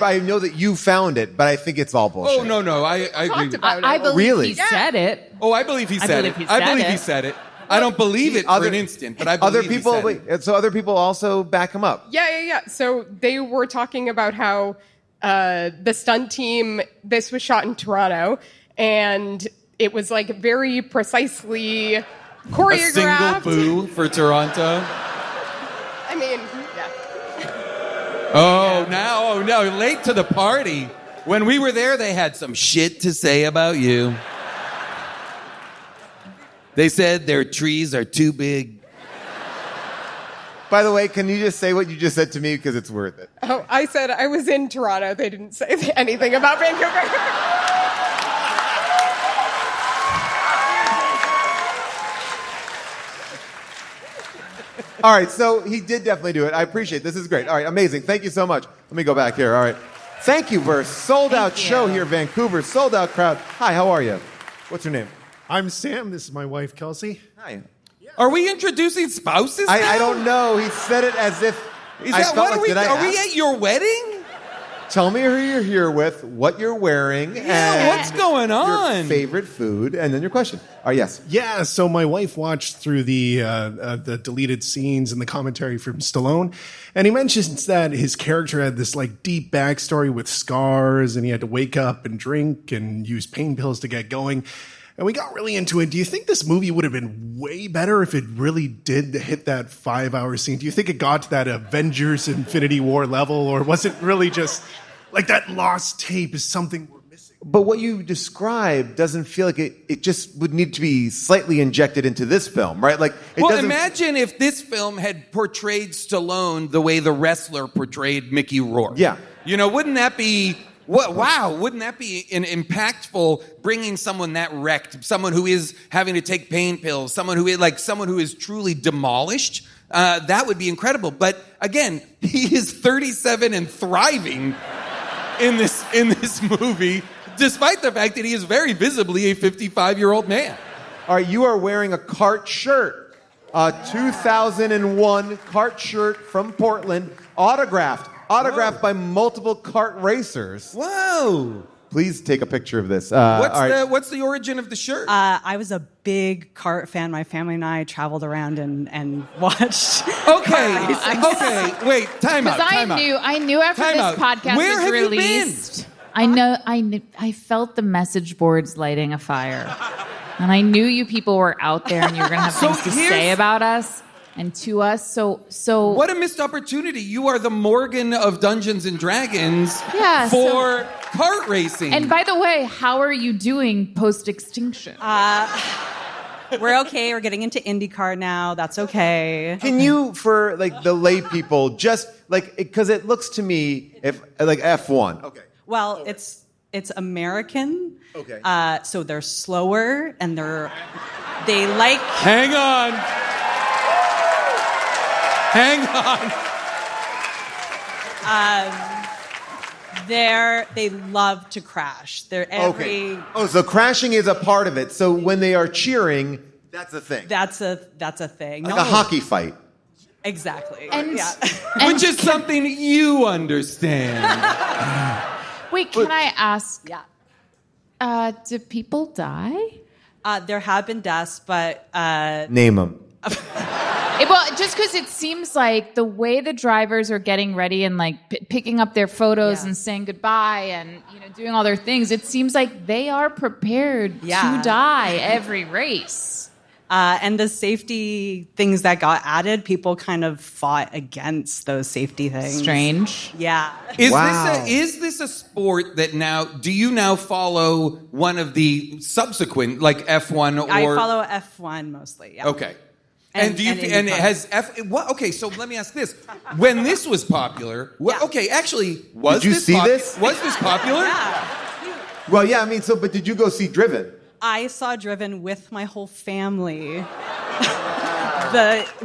I know that you found it, but I think it's all bullshit. Oh, no. I agree. Talked about I it. believe Really? he said it. Oh, I believe he said it. I believe he said it. I don't believe it for an instant, but I believe other people. he said it. So other people also back him up. Yeah. So they were talking about how the stunt team, this was shot in Toronto, and it was like very precisely choreographed. A single boo for Toronto. I mean, yeah. Oh, no, late to the party. When we were there, they had some shit to say about you. They said their trees are too big. By the way, can you just say what you just said to me because it's worth it? Oh, I said I was in Toronto. They didn't say anything about Vancouver. All right, so he did definitely do it. I appreciate it. This is great. All right, amazing. Thank you so much. Let me go back here. All right. Thank you for a sold-out show here, Vancouver. Sold-out crowd. Hi, how are you? What's your name? I'm Sam. This is my wife, Kelsey. Hi. Are we introducing spouses now? I don't know. He said it as if... Is that what are we? Are we at your wedding? Tell me who you're here with, what you're wearing, and what's going on? your favorite food, and then your question. Yes. Yeah, so my wife watched through the deleted scenes and the commentary from Stallone, and he mentions that his character had this like deep backstory with scars, and he had to wake up and drink and use pain pills to get going. And we got really into it. Do you think this movie would have been way better if it really did hit that 5-hour scene? Do you think it got to that Avengers Infinity War level, or was it really just like that lost tape is something we're missing? But what you described doesn't feel like it just would need to be slightly injected into this film, right? Like, Imagine if this film had portrayed Stallone the way The Wrestler portrayed Mickey Rourke. Yeah. Wouldn't that be... wouldn't that be an impactful bringing someone that wrecked, someone who is having to take pain pills, someone who is truly demolished? That would be incredible. But again, he is 37 and thriving in this movie, despite the fact that he is very visibly a 55-year-old man. All right, you are wearing a Cart shirt, a 2001 Cart shirt from Portland, autographed by multiple kart racers. Whoa! Please take a picture of this. What's the origin of the shirt? I was a big kart fan. My family and I traveled around and watched. Okay, wait, time out. Because I knew after Time this out. podcast Where was have released, I felt the message boards lighting a fire. And I knew you people were out there and you were going to have things to say about us and to us. So what a missed opportunity. You are the Morgan of Dungeons and Dragons for kart racing. And by the way, how are you doing post-extinction? We're okay. We're getting into IndyCar now. That's okay. Can you, for like the lay people, just like, because it looks to me if like F1. Okay. Well, it's American. Okay. So they're slower and they like. Hang on. They love to crash. They're every. Okay. Oh, so crashing is a part of it. So when they are cheering, that's a thing. That's a thing. Like a hockey fight. Exactly. Which is something you understand. Wait, can I ask? Yeah. Do people die? There have been deaths, but Name them. Well, just because it seems like the way the drivers are getting ready and like picking up their photos and saying goodbye and doing all their things, it seems like they are prepared to die every race. And the safety things that got added, people kind of fought against those safety things. Strange. Yeah. Is this a sport that do you now follow one of the subsequent, like F1 or? I follow F1 mostly, yeah. Okay. Okay, so let me ask this. When this was popular, actually, Did you see this? Was this popular? Yeah. Well, yeah, I mean, but did you go see Driven? I saw Driven with my whole family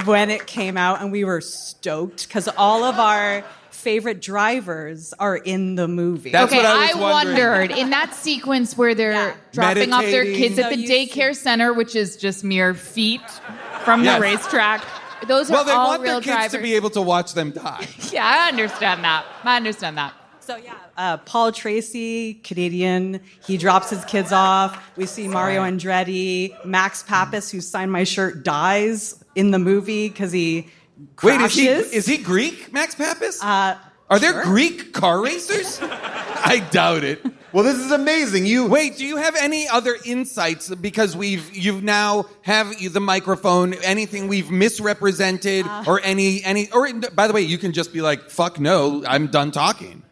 when it came out, and we were stoked because all of our favorite drivers are in the movie. That's what I was wondered in that sequence where they're dropping off their kids at the daycare center, which is just mere feet from the racetrack. Those are all real drivers. Well, they want their kids to be able to watch them die. Yeah, I understand that. So Paul Tracy, Canadian, he drops his kids off. We see Mario Andretti. Max Pappas, who signed my shirt, dies in the movie because he crashes. Wait, is he Greek, Max Pappas? Are there Greek car racers? I doubt it. Well, this is amazing. Wait, do you have any other insights? Because you've now have the microphone. Anything we've misrepresented, or or by the way, you can just be like, "Fuck no, I'm done talking."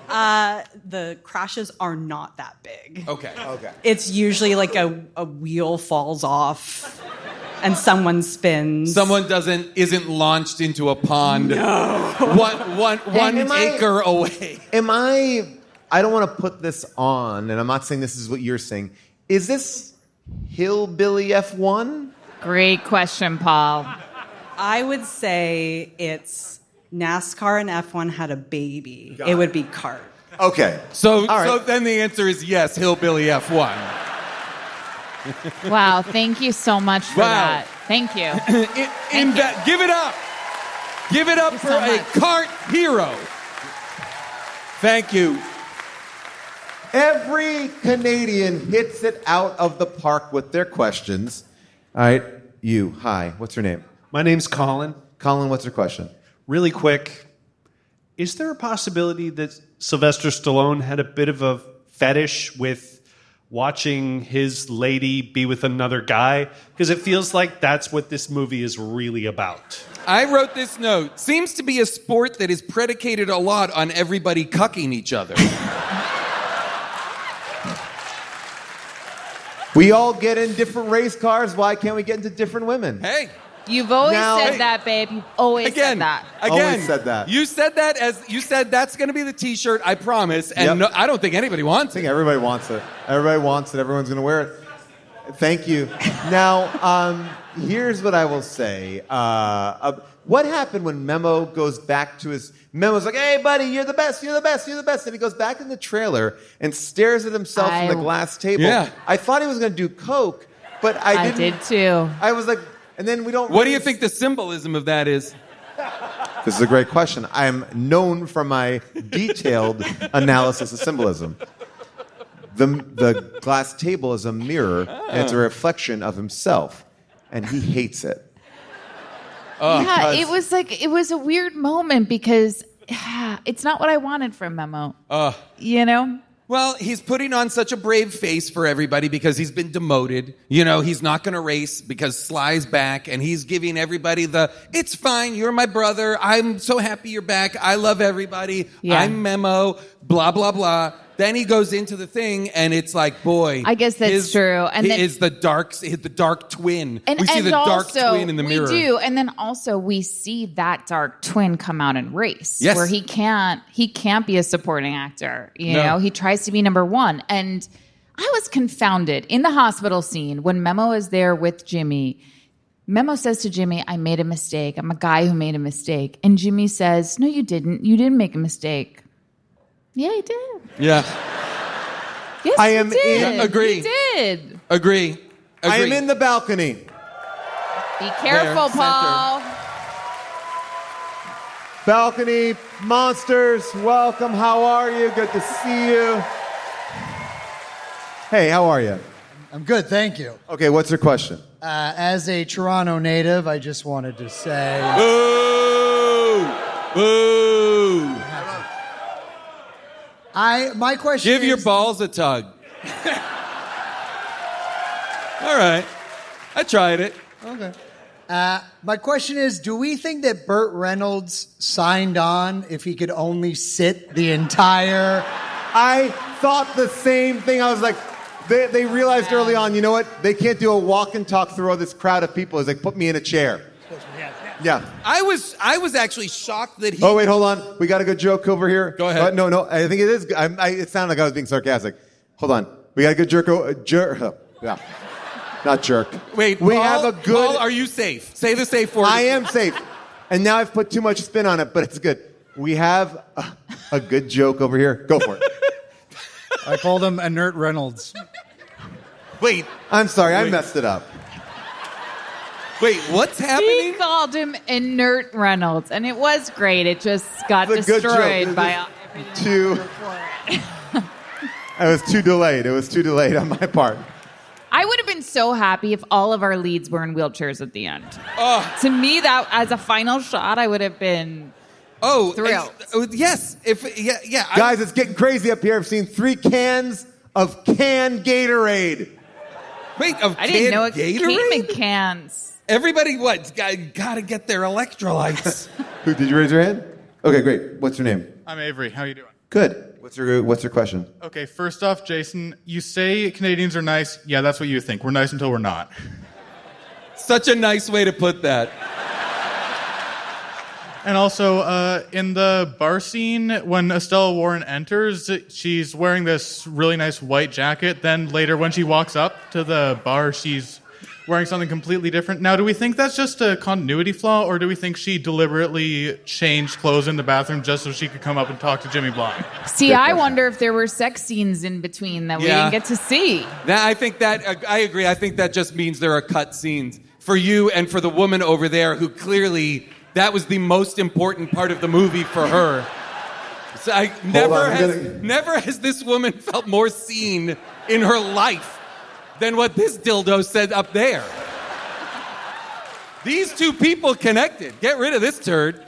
The crashes are not that big. Okay. It's usually like a wheel falls off and someone spins. Someone isn't launched into a pond. No. one acre away. I don't want to put this on, and I'm not saying this is what you're saying. Is this hillbilly F1? Great question, Paul. I would say it's NASCAR and F1 had a baby. It would be kart. Okay. So then the answer is yes, hillbilly F1. Wow, thank you so much for that. Thank you. Give it up. Give it up for a kart hero. Thank you. Every Canadian hits it out of the park with their questions. All right, hi, what's your name? My name's Colin. Colin, what's your question? Really quick, is there a possibility that Sylvester Stallone had a bit of a fetish with watching his lady be with another guy? Because it feels like that's what this movie is really about. I wrote this note. Seems to be a sport that is predicated a lot on everybody cucking each other. We all get in different race cars. Why can't we get into different women? Hey. You've always said that, babe. You've always said that. Always said that. You said that that's going to be the T-shirt, I promise. And no, I don't think anybody wants it. I think everybody wants it. Everybody wants it. Everyone's going to wear it. Thank you. Now, here's what I will say. What happened when Memo goes back to his... Memo's like, hey, buddy, you're the best, you're the best, you're the best. And he goes back in the trailer and stares at himself in the glass table. Yeah. I thought he was going to do coke, but I didn't. I did too. I was like... And then we don't... What do you think the symbolism of that is? This is a great question. I am known for my detailed analysis of symbolism. The glass table is a mirror, and it's a reflection of himself, and he hates it. Yeah, it was a weird moment because it's not what I wanted from Memo. You know? Well, he's putting on such a brave face for everybody because he's been demoted. You know, he's not going to race because Sly's back, and he's giving everybody it's fine, you're my brother, I'm so happy you're back, I love everybody, I'm Memo, blah, blah, blah. Then he goes into the thing, and it's like, boy. I guess that's true. And then, is the dark twin. And, we see and the also, dark twin in the mirror. We do. And then also we see that dark twin come out and race. Yes. Where he can't be a supporting actor. You know, he tries to be number one. And I was confounded in the hospital scene when Memo is there with Jimmy. Memo says to Jimmy, I made a mistake. I'm a guy who made a mistake. And Jimmy says, no, you didn't. You didn't make a mistake. Yeah, he did. Yeah. Yes, I am he did. in. Agree. He did. Agree. I am in the balcony. Be careful, There, Paul. Balcony monsters, welcome. How are you? Good to see you. Hey, how are you? I'm good, thank you. Okay, what's your question? As a Toronto native, I just wanted to say... Boo! Boo! My question Give is... your balls a tug. All right. I tried it. Okay. My question is, do we think that Burt Reynolds signed on if he could only sit the entire... I thought the same thing. I was like, they realized early on, you know what? They can't do a walk and talk through all this crowd of people. It's like, put me in a chair. Yeah. I was actually shocked that he... Oh, wait, hold on. We got a good joke over here. Go ahead. No, I think it is. It sounded like I was being sarcastic. Hold on. We got a good yeah. Not jerk. Wait, we Paul, have a good... Paul, are you safe? Say the safe word. I am safe. And now I've put too much spin on it, but it's good. We have a good joke over here. Go for it. I called him Inert Reynolds. Wait. I'm sorry. I messed it up. Wait, what's happening? He called him Inert Reynolds, and it was great. It just got It's a good destroyed joke. by Too... I was too delayed. It was too delayed on my part. I would have been so happy if all of our leads were in wheelchairs at the end. Oh. To me, that as a final shot, I would have been thrilled. Yes. Guys, it's getting crazy up here. I've seen 3 cans of canned Gatorade. Wait, of I didn't know it Gatorade? came in cans. Everybody, got to get their electrolytes. Who, did you raise your hand? Okay, great. What's your name? I'm Avery. How are you doing? Good. What's your question? Okay, first off, Jason, you say Canadians are nice. Yeah, that's what you think. We're nice until we're not. Such a nice way to put that. And also, in the bar scene, when Estella Warren enters, she's wearing this really nice white jacket. Then later, when she walks up to the bar, she's wearing something completely different. Now, do we think that's just a continuity flaw, or do we think she deliberately changed clothes in the bathroom just so she could come up and talk to Jimmy Bly? See, I wonder if there were sex scenes in between that we didn't get to see. I think that I agree. I think that just means there are cut scenes for you and for the woman over there who clearly that was the most important part of the movie for her. So never has this woman felt more seen in her life than what this dildo said up there. These two people connected. Get rid of this turd.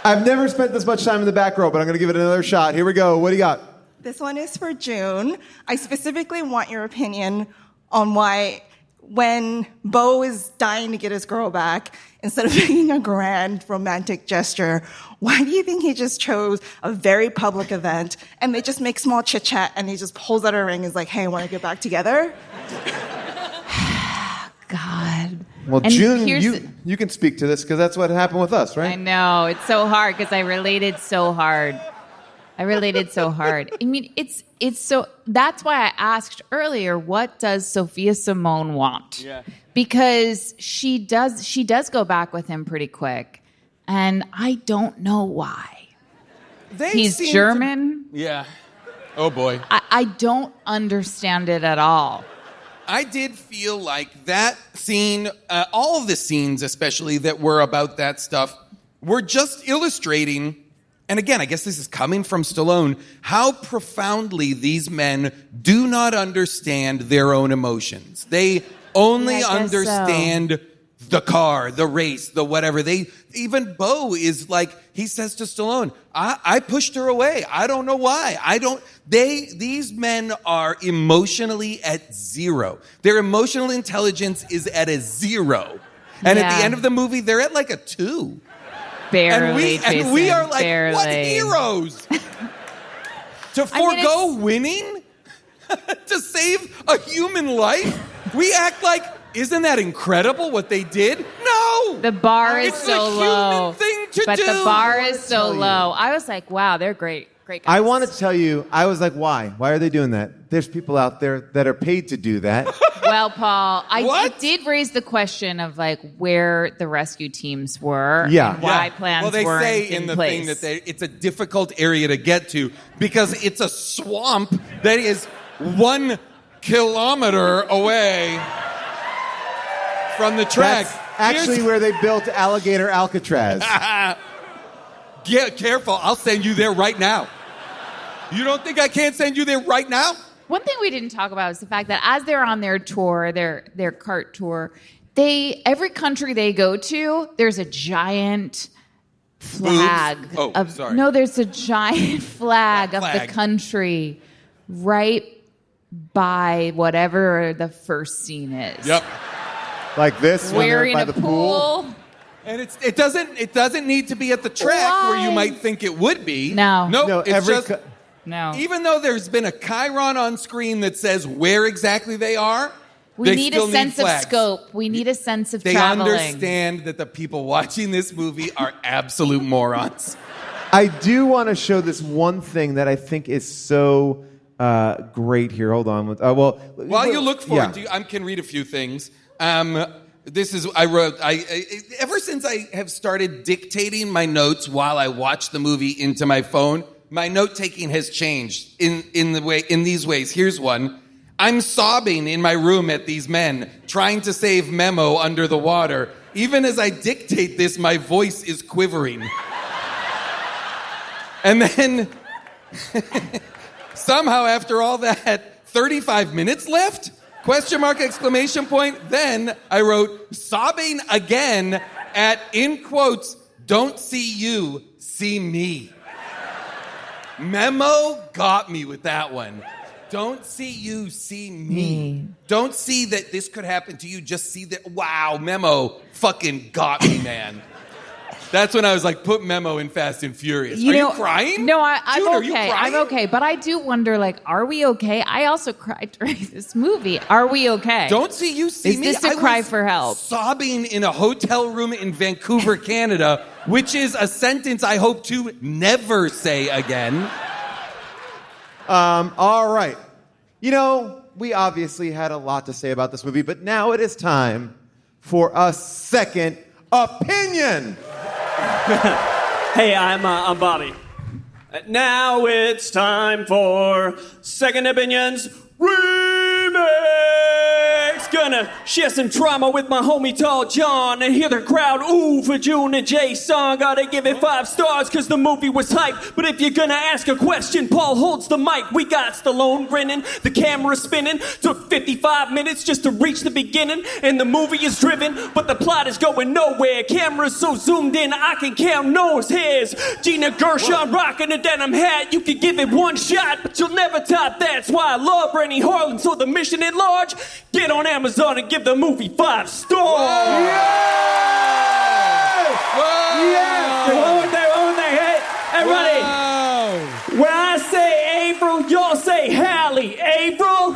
I've never spent this much time in the back row, but I'm going to give it another shot. Here we go. What do you got? This one is for June. I specifically want your opinion on why when Beau is dying to get his girl back, instead of making a grand romantic gesture, why do you think he just chose a very public event and they just make small chit-chat and he just pulls out a ring and is like, hey, want to get back together? God. Well, And June, here's you can speak to this because that's what happened with us, right? I know. It's so hard because I related so hard. I mean, it's so... That's why I asked earlier, what does Sophia Simone want? Yeah. Because she does go back with him pretty quick. And I don't know why. He's German. Yeah. Oh, boy. I don't understand it at all. I did feel like that scene, all of the scenes especially that were about that stuff, were just illustrating, and again, I guess this is coming from Stallone, how profoundly these men do not understand their own emotions. They only understand the car, the race, the whatever. Even Bo is like, he says to Stallone, I pushed her away. I don't know why. These men are emotionally at zero. Their emotional intelligence is at a 0. And at the end of the movie, they're at like a 2. Barely, and we are like, barely. what heroes? To forego winning? To save a human life? We act like, isn't that incredible what they did? No! The bar is it's so a low. Human thing to but do. the bar is so low. I was like, wow, they're great. Great guys. I wanted to tell you, I was like, why? Why are they doing that? There's people out there that are paid to do that. Well, Paul, I did raise the question of like where the rescue teams were and why plans well, they weren't say in the place. thing that it's a difficult area to get to because it's a swamp that is 1 kilometer away from the track. That's actually where they built Alligator Alcatraz. Yeah, careful. I'll send you there right now. You don't think I can't send you there right now? One thing we didn't talk about is the fact that as they're on their tour, their cart tour, every country they go to, there's a giant flag. Sorry. No, there's a giant flag of the country right by whatever the first scene is. Yep. Like this, when We're they're in by a the pool. And it doesn't need to be at the track where you might think it would be. No. Nope, it's just no. Even though there's been a chyron on screen that says where exactly they are, We they need still a sense of flags. scope. We need a sense of They traveling. understand that the people watching this movie are absolute morons. I do want to show this one thing that I think is so great here. Hold on. While you look for it, I can read a few things. This is ever since I have started dictating my notes while I watch the movie into my phone, my note taking has changed in these ways. Here's one. I'm sobbing in my room at these men trying to save Memo under the water. Even as I dictate this, my voice is quivering. And then somehow after all that, 35 minutes left? Question mark, exclamation point. Then I wrote, sobbing again at, in quotes, don't see you, see me. Memo got me with that one. Don't see you, see me. Don't see that this could happen to you, just see that, wow, Memo fucking got me, man. That's when I was like, put Memo in Fast and Furious. Are you crying? No, I'm Dude, okay. Are you crying? I'm okay. But I do wonder, like, are we okay? I also cried during this movie. Are we okay? Don't see you, see me. Is this a cry for help? Sobbing in a hotel room in Vancouver, Canada, which is a sentence I hope to never say again. All right. You know, we obviously had a lot to say about this movie, but now it is time for a second opinion. Hey, I'm Bobby. Now it's time for Second Opinions Remix. Gonna share some trauma with my homie Tall John and hear the crowd ooh for June and Jay's song. Gotta give it 5 stars cause the movie was hype. But if you're gonna ask a question, Paul holds the mic. We got Stallone grinning, the camera spinning. Took 55 minutes just to reach the beginning. And the movie is driven, but the plot is going nowhere. Camera's so zoomed in I can count nose hairs. Gina Gershon rocking a denim hat. You can give it 1 shot, but you'll never top that. That's why I love Renny Harlin. So the mission at large, get on Amazon and give the movie 5 stars. One more thing. Hey, everybody. When I say April, y'all say Hallie. April.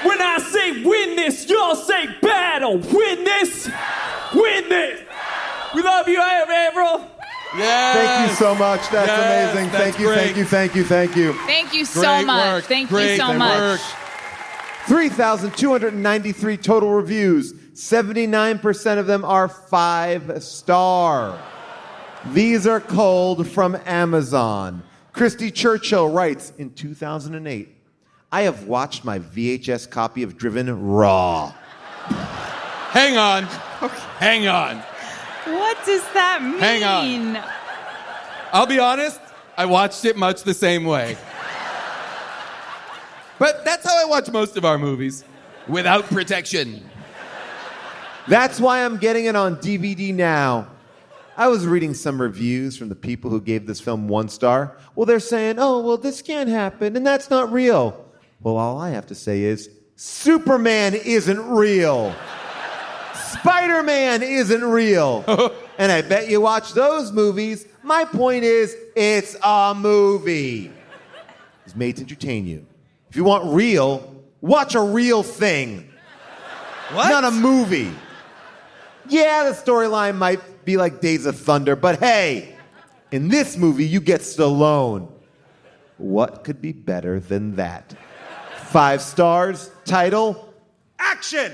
When I say win this, y'all say battle. Win this. We love you, April. Yeah. Thank you so much. That's amazing. Thank you. Thank you so much. Thank you so much. 3,293 total reviews. 79% of them are 5-star. These are culled from Amazon. Christy Churchill writes, in 2008, I have watched my VHS copy of Driven raw. Hang on. What does that mean? Hang on. I'll be honest, I watched it much the same way. But that's how I watch most of our movies. Without protection. That's why I'm getting it on DVD now. I was reading some reviews from the people who gave this film 1 star. Well, they're saying, oh, well, this can't happen, and that's not real. Well, all I have to say is, Superman isn't real. Spider-Man isn't real. And I bet you watch those movies. My point is, it's a movie. It's made to entertain you. If you want real, watch a real thing. What? Not a movie. Yeah, the storyline might be like Days of Thunder, but hey, in this movie, you get Stallone. What could be better than that? 5 stars, title, action!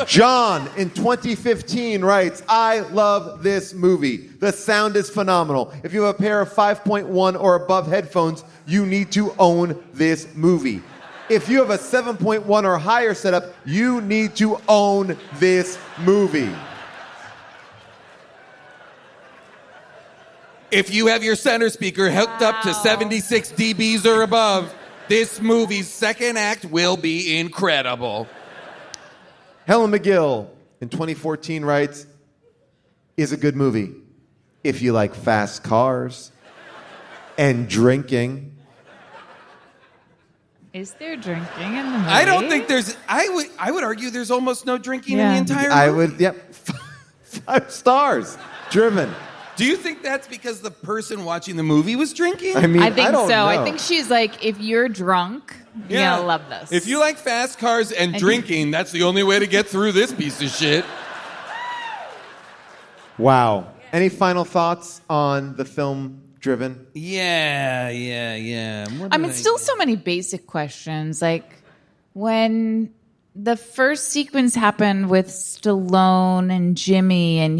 John, in 2015, writes, I love this movie. The sound is phenomenal. If you have a pair of 5.1 or above headphones, you need to own this movie. If you have a 7.1 or higher setup, you need to own this movie. If you have your center speaker hooked up to 76 dBs or above, this movie's second act will be incredible. Helen McGill, in 2014, writes, is a good movie if you like fast cars and drinking. Is there drinking in the movie? I don't think there's. I would argue there's almost no drinking in the entire movie. I would, yep. 5 stars. Driven. Do you think that's because the person watching the movie was drinking? I mean, I think don't so. know. I think she's like, if you're drunk, you're gonna love this. If you like fast cars and drinking, that's the only way to get through this piece of shit. Wow. Any final thoughts on the film Driven? Yeah. I mean, still so many basic questions. Like, when the first sequence happened with Stallone and Jimmy, and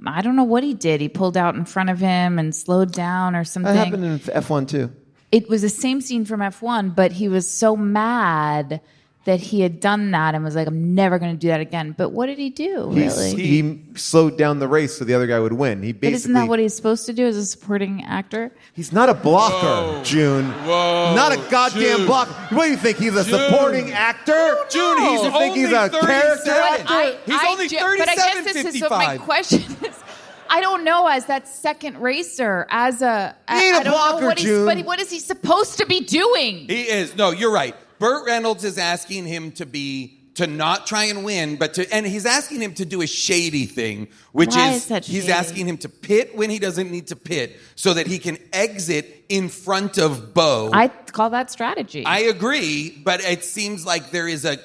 I don't know what he did. He pulled out in front of him and slowed down or something. That happened in F1 too. It was the same scene from F1, but he was so mad that he had done that and was like, I'm never going to do that again. But what did he do, really? He slowed down the race so the other guy would win. He But basically. isn't that what he's supposed to do as a supporting actor? He's not a blocker, June. Not a goddamn June. blocker. What do you think? He's a supporting actor? June, he's You think he's a character actor? He's only 37, But I guess this is what my 55. question is. I don't know, as that second racer, as a... He ain't a I don't blocker, know June. what is he supposed to be doing? He is. No, you're right. Burt Reynolds is asking him to not try and win, and he's asking him to do a shady thing, which Why is is that he's shady? asking him to pit when he doesn't need to pit so that he can exit in front of Bo. I call that strategy. I agree, but it seems like there is a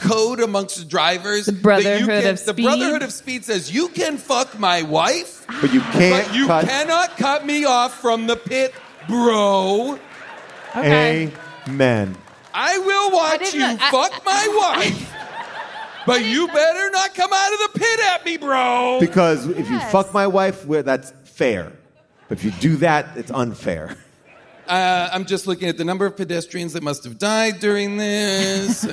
code amongst the drivers. The Brotherhood of The Speed. Brotherhood of Speed says, you can fuck my wife, But you can't but you cut. cannot cut me off from the pit, bro. Okay. Amen. I will watch you fuck my wife, but you better not come out of the pit at me, bro. Because if you fuck my wife, that's fair. But if you do that, it's unfair. I'm just looking at the number of pedestrians that must have died during this.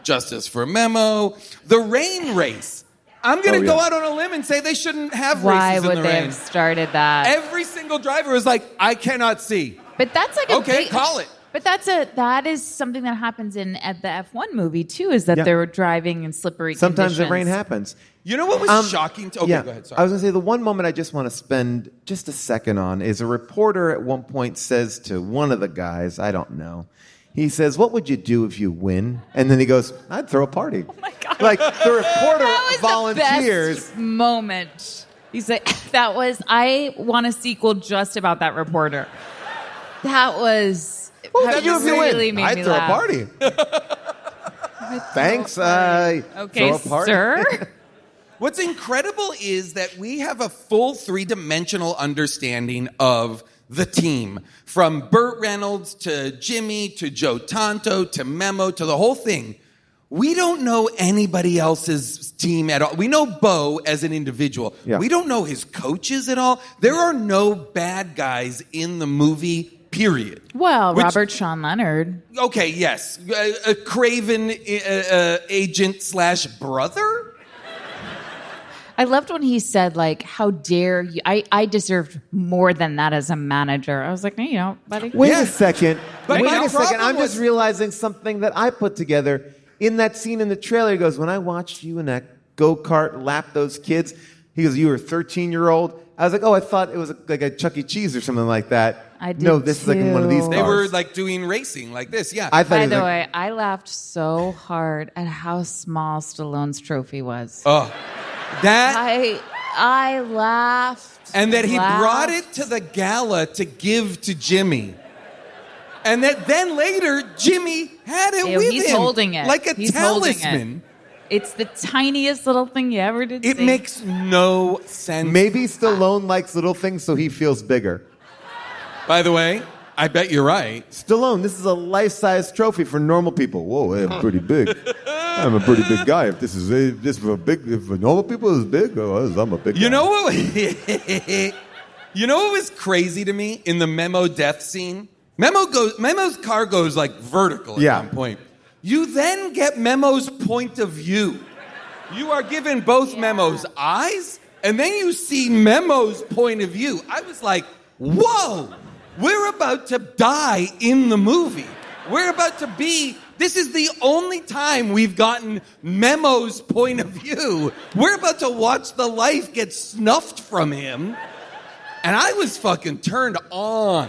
Justice for Memo. The rain race. I'm going to go out on a limb and say they shouldn't have Why races in would the they rain. have started that? Every single driver is like, I cannot see. But that's like a Okay, big, call it. But that is something that happens at the F1 movie too. Is that Yeah. they were driving in slippery Sometimes conditions. the rain happens. You know what was shocking? Okay, yeah. go ahead. Sorry. I was going to say, the one moment I just want to spend just a second on is a reporter at one point says to one of the guys, I don't know, he says, what would you do if you win? And then he goes, I'd throw a party. Oh my God. Like, the reporter That was volunteers. the best moment. He's like, I want a sequel just about that reporter. That was... What would you do if you really win? made I'd me throw laugh. a party. Thanks. Okay, throw a party. sir. What's incredible is that we have a full 3-dimensional understanding of the team. From Burt Reynolds to Jimmy to Joe Tonto to Memo to the whole thing. We don't know anybody else's team at all. We know Bo as an individual. Yeah. We don't know his coaches at all. There are no bad guys in the movie, period. Well, Robert Sean Leonard. Okay, yes. A Craven agent / brother? I loved when he said, like, how dare you? I deserved more than that as a manager. I was like, buddy. Wait a second. But Wait my a second. problem I'm was- just realizing something that I put together. in that scene in the trailer, he goes, when I watched you in that go-kart lap those kids, he goes, you were a 13-year-old. I was like, oh, I thought it was like a Chuck E. Cheese or something like that. I did No, this is like in one of these cars. They were like doing racing like this, yeah. By the way, I laughed so hard at how small Stallone's trophy was. Oh, that... I laughed. And that he laughed. brought it to the gala to give to Jimmy. And that then later, Jimmy had it with he's him. holding it. Like a He's holding it. talisman. It's the tiniest little thing you ever did It see. makes no sense. Maybe Stallone likes little things so he feels bigger. By the way, I bet you're right. Stallone, this is a life-size trophy for normal people. Whoa, I'm pretty big. I'm a pretty big guy. If for normal people is big, I'm a big guy. You know what? You know what was crazy to me in the Memo death scene? Memo's car goes like vertical at one point. You then get Memo's point of view. You are given both Memo's eyes, and then you see Memo's point of view. I was like, whoa, we're about to die in the movie. We're about to be, this is the only time we've gotten Memo's point of view. We're about to watch the life get snuffed from him. And I was fucking turned on.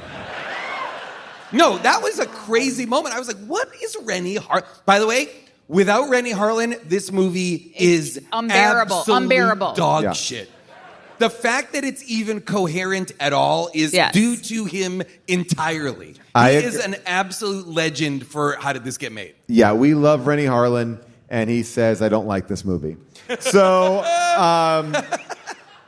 No, that was a crazy moment. I was like, what is Renny Harlin? By the way, without Renny Harlin, this movie is absolute dog shit. The fact that it's even coherent at all is due to him entirely. He is an absolute legend for How Did This Get Made? Yeah, we love Renny Harlin, and he says, I don't like this movie. So,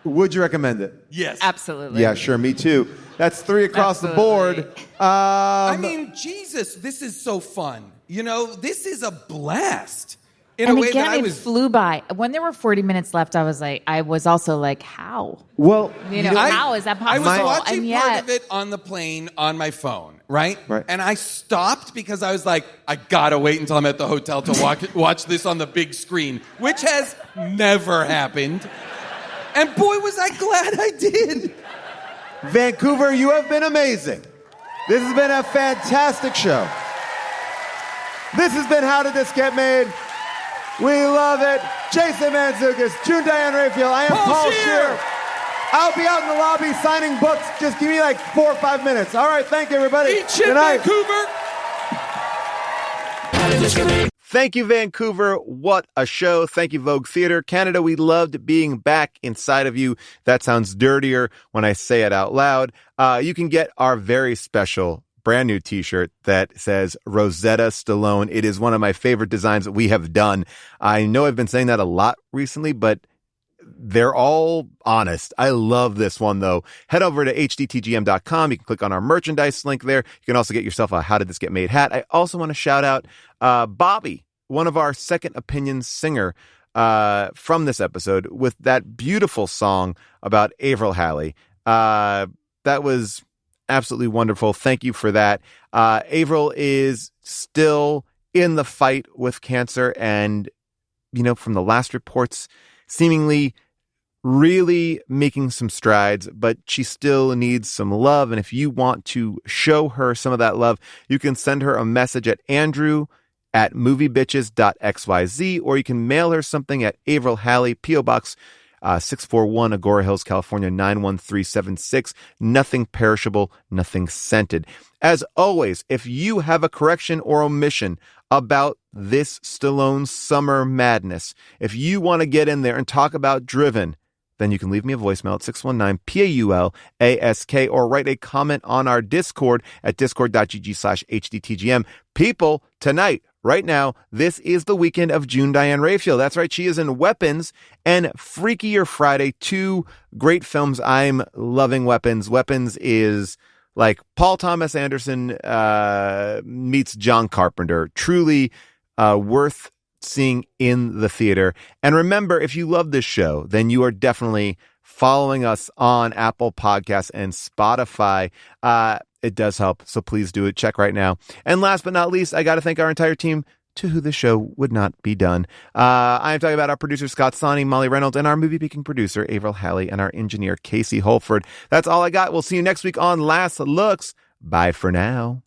would you recommend it? Yes. Absolutely. Yeah, sure, me too. That's 3 across the board. I mean, Jesus, this is so fun. You know, this is a blast. In and a way again, that it flew by. When there were 40 minutes left, I was also like, how? Well, how is that possible? I was watching and yet, part of it on the plane on my phone, right? And I stopped because I was like, I gotta wait until I'm at the hotel to watch this on the big screen, which has never happened. And boy, was I glad I did. Vancouver, you have been amazing. This has been a fantastic show. This has been How Did This Get Made? We love it. Jason Mantzoukas, June Diane Raphael. I am Paul Scheer. I'll be out in the lobby signing books. Just give me like 4 or 5 minutes. All right, thank you, everybody. Eat shit, Good night. Vancouver. Thank you, Vancouver. What a show. Thank you, Vogue Theater. Canada, we loved being back inside of you. That sounds dirtier when I say it out loud. You can get our very special brand new t-shirt that says Rosetta Stallone. It is one of my favorite designs that we have done. I know I've been saying that a lot recently, but they're all honest. I love this one, though. Head over to hdtgm.com. You can click on our merchandise link there. You can also get yourself a How Did This Get Made hat. I also want to shout out Bobby, one of our Second Opinion singer from this episode, with that beautiful song about Avril Halley. That was absolutely wonderful. Thank you for that. Avril is still in the fight with cancer, and, you know, from the last reports, seemingly really making some strides, but she still needs some love. And if you want to show her some of that love, you can send her a message at andrew@moviebitches.xyz, or you can mail her something at Avril Halley, P.O. Box 641, Agora Hills, California, 91376. Nothing perishable, nothing scented. As always, if you have a correction or omission about this Stallone summer madness, if you want to get in there and talk about Driven, then you can leave me a voicemail at 619-PAULASK, or write a comment on our Discord at discord.gg/hdtgm. People, tonight, right now, this is the weekend of June Diane Raphael. That's right, she is in Weapons and Freakier Friday, 2 great films. I'm loving Weapons. Weapons is like Paul Thomas Anderson meets John Carpenter. Truly worth seeing in the theater. And remember, if you love this show, then you are definitely following us on Apple Podcasts and Spotify. It does help, so please do it. Check right now. And last but not least, I got to thank our entire team, to who this show would not be done. I am talking about our producer, Scott Sani, Molly Reynolds, and our movie-picking producer, Avril Halley, and our engineer, Casey Holford. That's all I got. We'll see you next week on Last Looks. Bye for now.